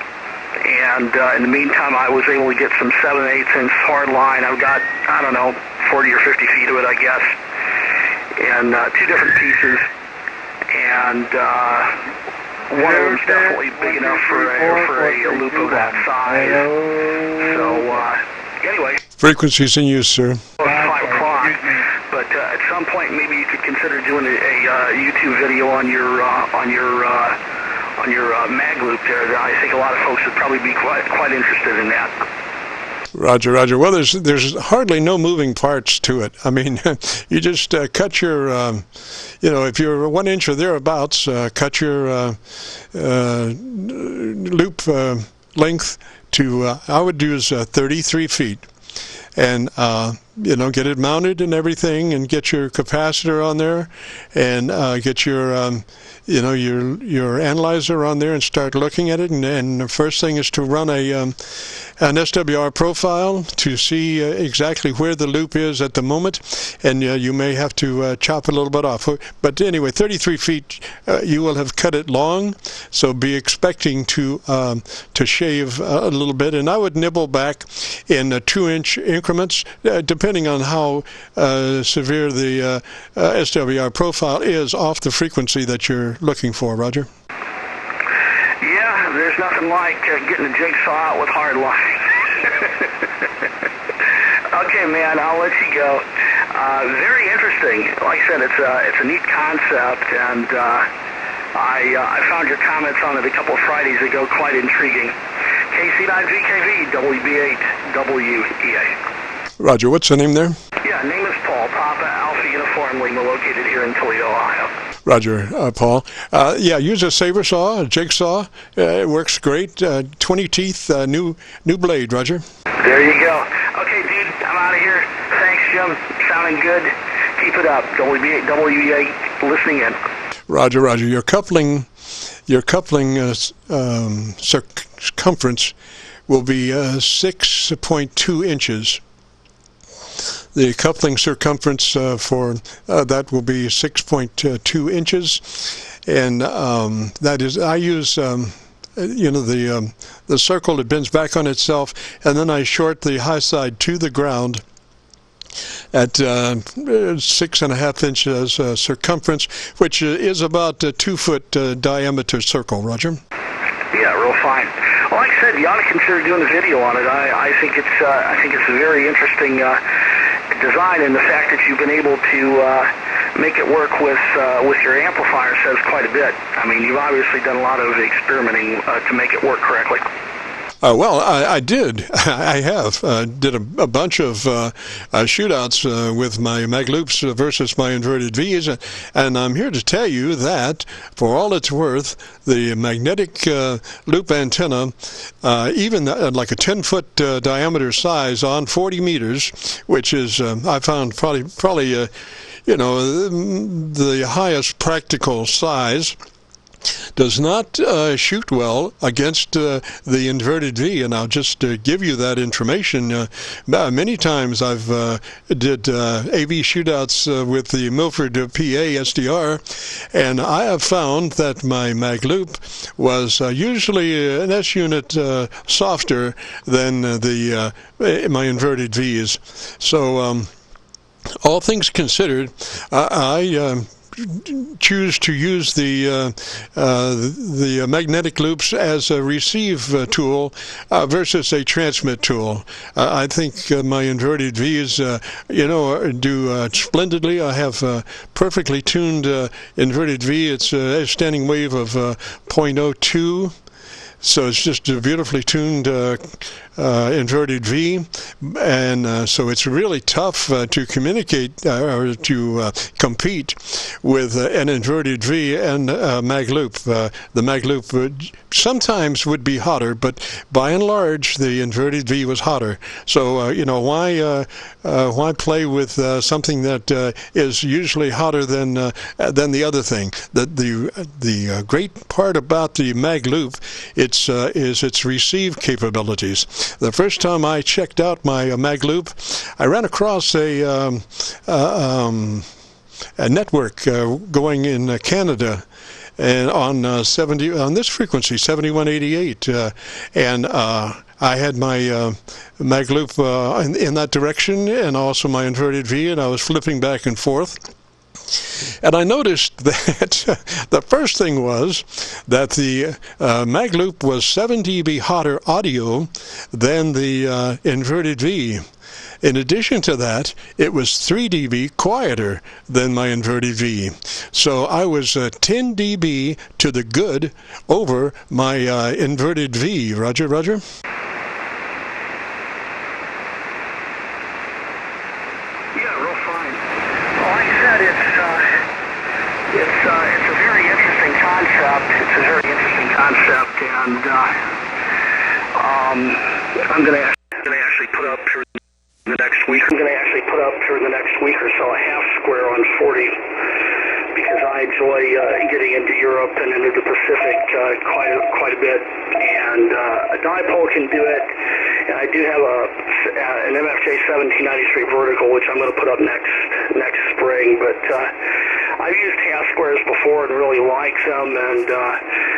And in the meantime, I was able to get some 7/8" hard line. I've got, I don't know, 40 or 50 feet of it, I guess, and two different pieces. And one of them's definitely big enough for a loop of that size. So anyway. Frequencies in use, sir. 5 o'clock. But at some point, maybe you could consider doing a YouTube video on your mag loop there. I think a lot of folks would probably be quite interested in that. Roger, Roger. Well, there's hardly no moving parts to it. I mean, you just cut your, if you're 1 inch or thereabouts, cut your loop length to, I would use 33 feet. And, get it mounted and everything, and get your capacitor on there, and get your, your analyzer on there, and start looking at it. And the first thing is to run an SWR profile to see exactly where the loop is at the moment, and you may have to chop a little bit off. But anyway, 33 feet, you will have cut it long, so be expecting to shave a little bit. And I would nibble back in 2-inch increments, depending on how severe the SWR profile is off the frequency that you're looking for, Roger. Yeah, there's nothing like getting a jigsaw out with hard line. Okay, man, I'll let you go. Very interesting. Like I said, it's a neat concept, and I found your comments on it a couple of Fridays ago quite intriguing. KC9VKV, WB.AUDIO. Roger, what's the name there? Yeah, name is Paul, Papa Alpha Uniform Lima, located here in Toledo, Ohio. Roger, Paul. Yeah, use a saber saw, a jigsaw. It works great. 20 teeth, new blade, Roger. There you go. Okay, dude, I'm out of here. Thanks, Jim. Sounding good. Keep it up. WB8 listening in. Roger, Roger. Your coupling circumference will be 6.2 inches. The coupling circumference for that will be 6.2 inches, and that is, I use the circle that bends back on itself, and then I short the high side to the ground at 6.5 inches circumference, which is about a 2-foot diameter circle. Roger. Yeah, real fine. Well, like I said, you ought to consider doing a video on it. I think it's a very interesting design, and the fact that you've been able to make it work with your amplifier says quite a bit. I mean, you've obviously done a lot of experimenting to make it work correctly. Well, I did. I have. Did a bunch of shootouts with my mag loops versus my inverted V's, and I'm here to tell you that, for all it's worth, the magnetic loop antenna, even like a 10-foot diameter size on 40 meters, which is, I found probably the highest practical size, does not shoot well against the inverted V, and I'll just give you that information. Many times I've did AV shootouts with the Milford PA SDR, and I have found that my mag loop was usually an S unit softer than my inverted V's. So all things considered, I choose to use the magnetic loops as a receive tool versus a transmit tool. I think my inverted V's, do splendidly. I have perfectly tuned inverted V. It's a standing wave of 0.02. So it's just a beautifully tuned inverted V, and so it's really tough to communicate or to compete with an inverted V and mag loop. The mag loop sometimes would be hotter, but by and large the inverted V was hotter. So why play with something that is usually hotter than the other thing? The great part about the mag loop is its receive capabilities. The first time I checked out my mag loop, I ran across a network going in Canada, and on this frequency 7188, and I had my mag loop in that direction, and also my inverted V, and I was flipping back and forth. And I noticed that the first thing was that the mag loop was 7 dB hotter audio than the inverted V. In addition to that, it was 3 dB quieter than my inverted V. So I was 10 dB to the good over my inverted V. Roger, Roger? And I'm going to actually put up for the next week. I'm going to actually put up for the next week or so a half square on 40, because I enjoy getting into Europe and into the Pacific quite a bit. And a dipole can do it. And I do have an MFJ 1793 vertical, which I'm going to put up next spring. But I've used half squares before and really like them, and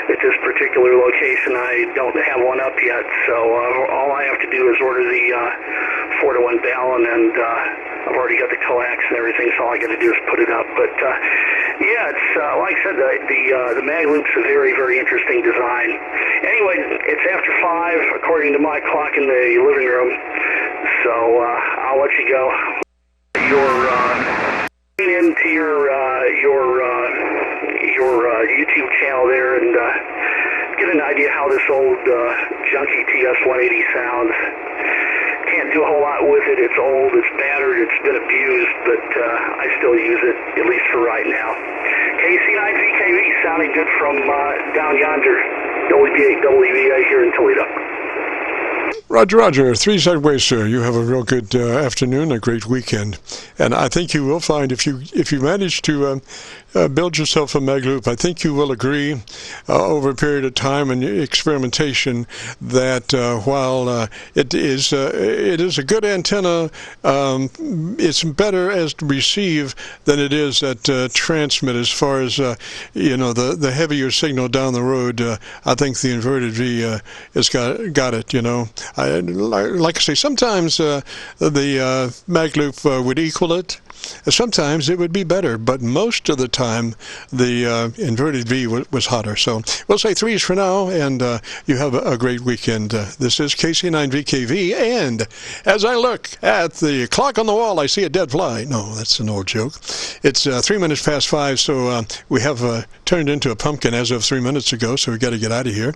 at this particular location I don't have one up yet, so all I have to do is order the 4-to-1 balun, and I've already got the coax and everything, so all I got to do is put it up. But yeah, it's like I said, the mag loop's a very, very interesting design. Anyway, it's after 5 according to my clock in the living room, so I'll let you go. Into your YouTube channel there and get an idea how this old junky TS-180 sounds. Can't do a whole lot with it. It's old, it's battered, it's been abused, but I still use it, at least for right now. KC9VKV sounding good from down yonder. WRACKING here in Toledo. Roger, Roger. 3 sideways, sir. You have a real good afternoon, a great weekend, and I think you will find if you manage to build yourself a mag loop, I think you will agree over a period of time and experimentation that while it is a good antenna, it's better as to receive than it is at transmit. As far as the heavier signal down the road, I think the inverted V has got it. Like I say, sometimes the mag loop would equal it. Sometimes it would be better, but most of the time the inverted V was hotter. So we'll say 3s for now, and you have a great weekend. This is KC9VKV, and as I look at the clock on the wall, I see a dead fly. No, that's an old joke. It's 3 minutes past 5, so we have turned into a pumpkin as of 3 minutes ago, so we've got to get out of here.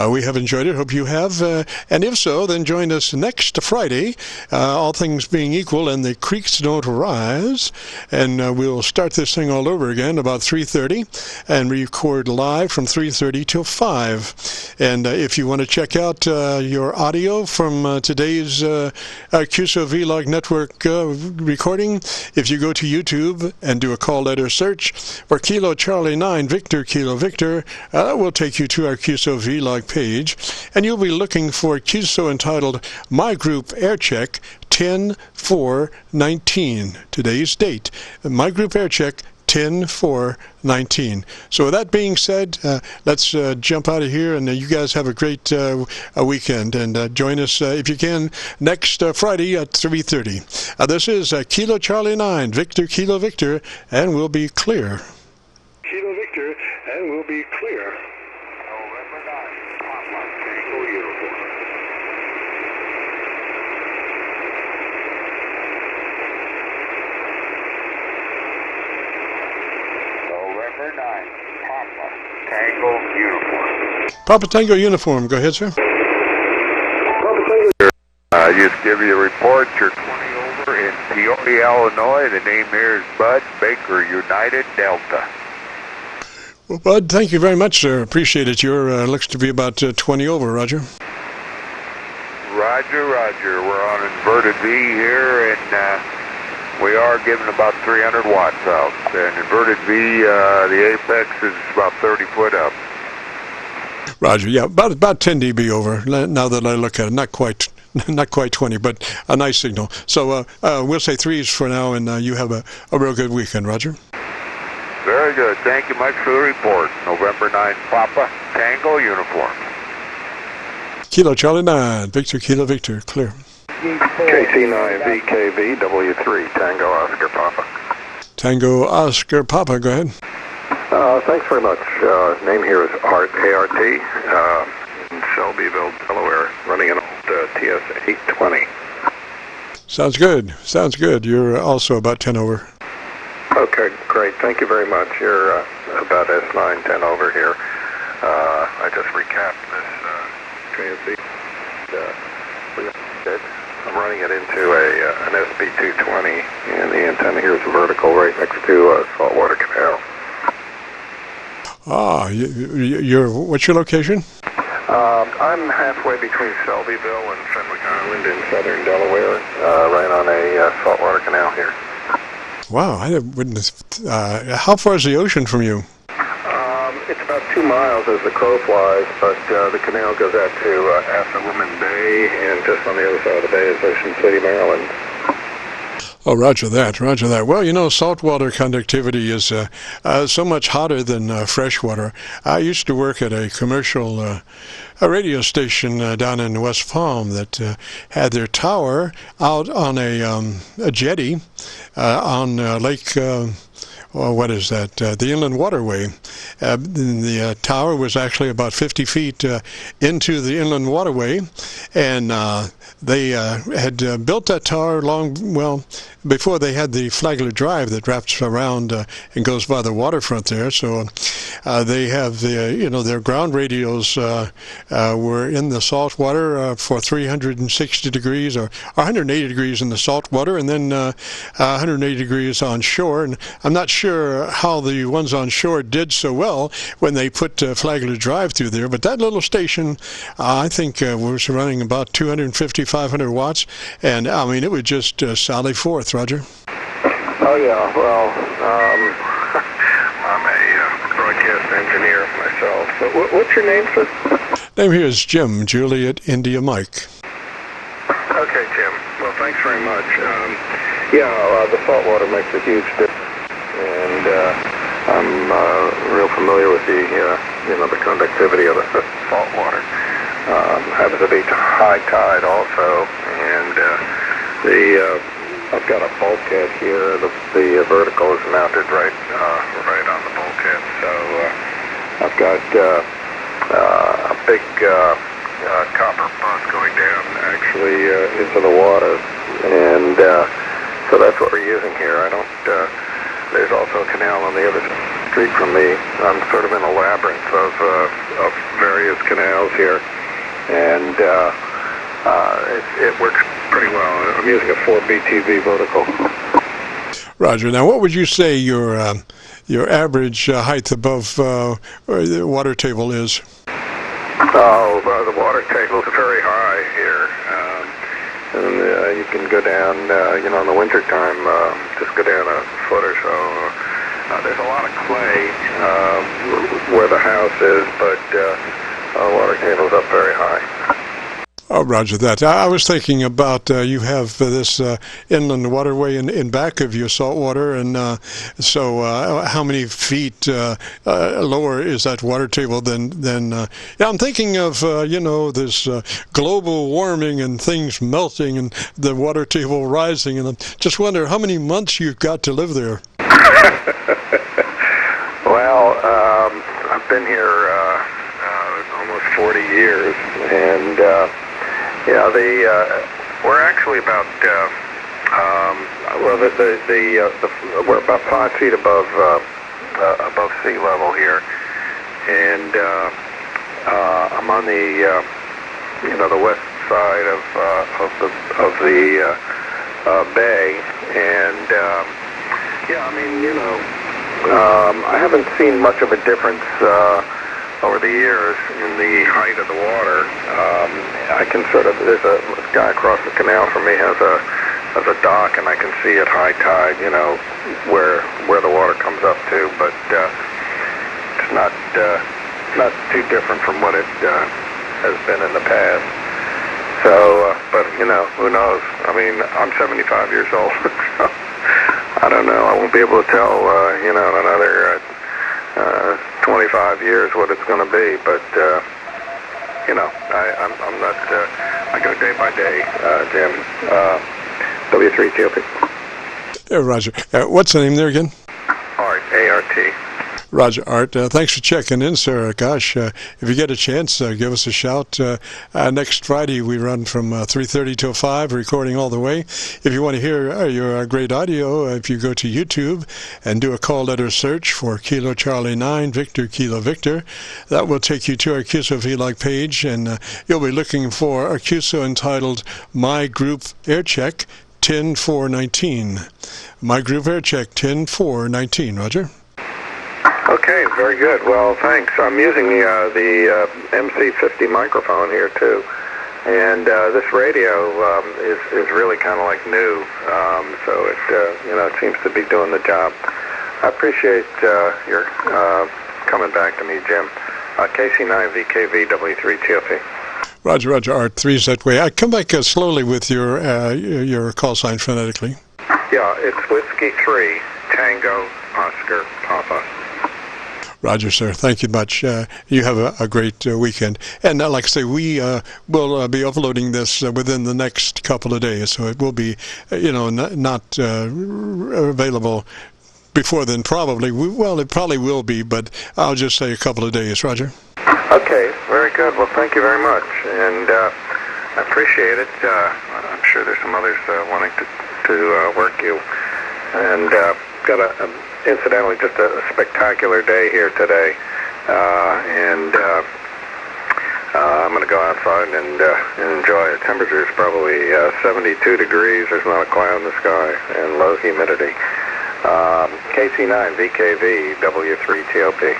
We have enjoyed it. Hope you have, and if so, then join us next Friday, all things being equal and the creeks don't rise. is, and we'll start this thing all over again about 3:30 and record live from 3:30 till 5. And if you want to check out your audio from today's QSO-VLOG network recording, if you go to YouTube and do a call letter search for Kilo Charlie 9 Victor Kilo Victor, that will take you to our QSO-VLOG page, and you'll be looking for a QSO entitled My Group Aircheck 10/4/19, today's date. My Group Aircheck 10/4/19. So with that being said, let's jump out of here, and you guys have a great weekend, and join us if you can next Friday at 3:30. This is Kilo Charlie 9 Victor Kilo Victor, and we'll be clear. Kilo Victor, and we'll be clear. November 9, Papa, Tango Uniform. November 9, Papa, Tango Uniform. Papa Tango Uniform, go ahead, sir. Papa Tango. Just give you a report. You're 20 over in Peoria, Illinois. The name here is Bud Baker, United Delta. Well, Bud, thank you very much, sir. Appreciate it. Your looks to be about 20 over, Roger. Roger, Roger. We're on inverted V here, and we are giving about 300 watts out. And inverted V, the apex is about 30 foot up. Roger, yeah, about 10 dB over. Now that I look at it, not quite 20, but a nice signal. So we'll say 3s for now, and you have a real good weekend, Roger. Very good. Thank you much for the report. November 9, Papa, Tango Uniform. Kilo Charlie 9, Victor Kilo Victor, clear. KC9VKV, W3, Tango Oscar Papa. Tango Oscar Papa, go ahead. Thanks very much. Name here is Art, A-R-T, in Shelbyville, Delaware, running an old TS-820. Sounds good. Sounds good. You're also about 10 over. Okay, great. Thank you very much. You're about S9, 10 over here. I just recapped this transient. I'm running it into an SB220, and the antenna here is vertical right next to Saltwater Canal. Ah, what's your location? I'm halfway between Shelbyville and Fenwick Island in southern Delaware, right on a saltwater canal here. Wow, I wouldn't. How far is the ocean from you? It's about 2 miles as the crow flies, but the canal goes out to Assortment Bay, and just on the other side of the bay is Ocean City, Maryland. Oh, roger that, roger that. Well, you know, saltwater conductivity is so much hotter than freshwater. I used to work at a commercial a radio station down in West Palm that had their tower out on a jetty on Lake... well, what is that? The Inland Waterway. The tower was actually about 50 feet into the Inland Waterway, and they had built that tower before they had the Flagler Drive that wraps around and goes by the waterfront there. So they have their ground radios were in the salt water for 360 degrees or 180 degrees in the salt water, and then 180 degrees on shore. And I'm not sure how the ones on shore did so well when they put Flagler Drive through there, but that little station I think was running about 250, 500 watts, and I mean it would just sally forth, Roger. Oh yeah, well, I'm a broadcast engineer myself. So what's your name, sir? Name here is Jim, Juliet India Mike. Okay, Jim. Well, thanks very much. The salt water makes a huge difference, and I'm real familiar with the conductivity of the salt water. Happens to be high tide also, and I've got a bulkhead here. The vertical is mounted right on the bulkhead, so I've got a big copper bus going down actually into the water, and so that's what we're using here. There's also a canal on the other street from me. I'm sort of in a labyrinth of various canals here, and it works pretty well. I'm using a 4BTV vertical. Roger. Now, what would you say your average height above the water table is? Oh, the water table is very high here. And you can go down, in the wintertime, just go down a foot or so. There's a lot of clay where the house is, but water table's up very high. Oh, roger that. I was thinking about you have this inland waterway in back of you, saltwater, and so how many feet lower is that water table than yeah, I'm thinking of, this global warming and things melting and the water table rising, and I just wonder how many months you've got to live there. Well, I've been here almost 40 years, and we're actually about we're about 5 feet above sea level here, and I'm on the the west side of the bay, and I haven't seen much of a difference over the years in the height of the water. I can there's a guy across the canal from me has a dock, and I can see at high tide, where the water comes up to, but it's not too different from what it has been in the past. So, but who knows? I mean, I'm 75 years old, so I don't know. I won't be able to tell, in another 25 years what it's going to be, but I'm not. I go day by day, Jim. W3TOP. Roger. What's the name there again? Art, A-R-T. Roger, Art. Thanks for checking in, sir. Gosh, if you get a chance, give us a shout. Next Friday, we run from 3:30 till 5, recording all the way. If you want to hear your great audio, if you go to YouTube and do a call letter search for Kilo Charlie 9, Victor Kilo Victor, that will take you to our QSO-VLOG page, and you'll be looking for a QSO entitled My Group Aircheck 10419. My Group Aircheck 10419. Roger. Okay, very good. Well, thanks. I'm using the MC50 microphone here too, and this radio is really kind of like new, so it seems to be doing the job. I appreciate your coming back to me, Jim. KC9VKV W3TOP. Roger, Art. 3's that way. I come back slowly with your call sign phonetically. Yeah, it's Whiskey 3 Tango Oscar Papa. Roger, sir. Thank you much. You have a great weekend. And like I say, we will be uploading this within the next couple of days, so it will be, not available before then, probably. Well, it probably will be, but I'll just say a couple of days. Roger. Okay, very good. Well, thank you very much, and I appreciate it. I'm sure there's some others wanting to work you, and got incidentally, just a spectacular day here today, and I'm going to go outside and enjoy it. Temperature is probably 72 degrees. There's not a cloud in the sky, and low humidity. KC9VKV W3TOP.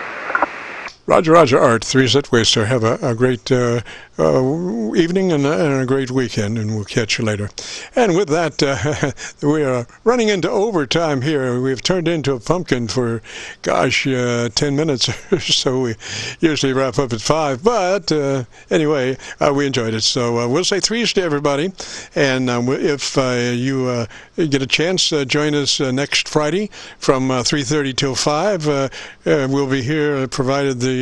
Roger, Art. 3's that way, sir. Have a great evening and a great weekend, and we'll catch you later. And with that, we are running into overtime here. We've turned into a pumpkin for, 10 minutes or so. We usually wrap up at 5, but anyway, we enjoyed it. So we'll say 3's to everybody, and if you get a chance, join us next Friday from 3:30 till 5. We'll be here, provided the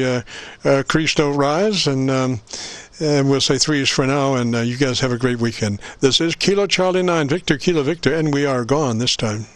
creeks don't rise, and we'll say 3's for now, and you guys have a great weekend. This is Kilo Charlie 9, Victor Kilo Victor, and we are gone this time.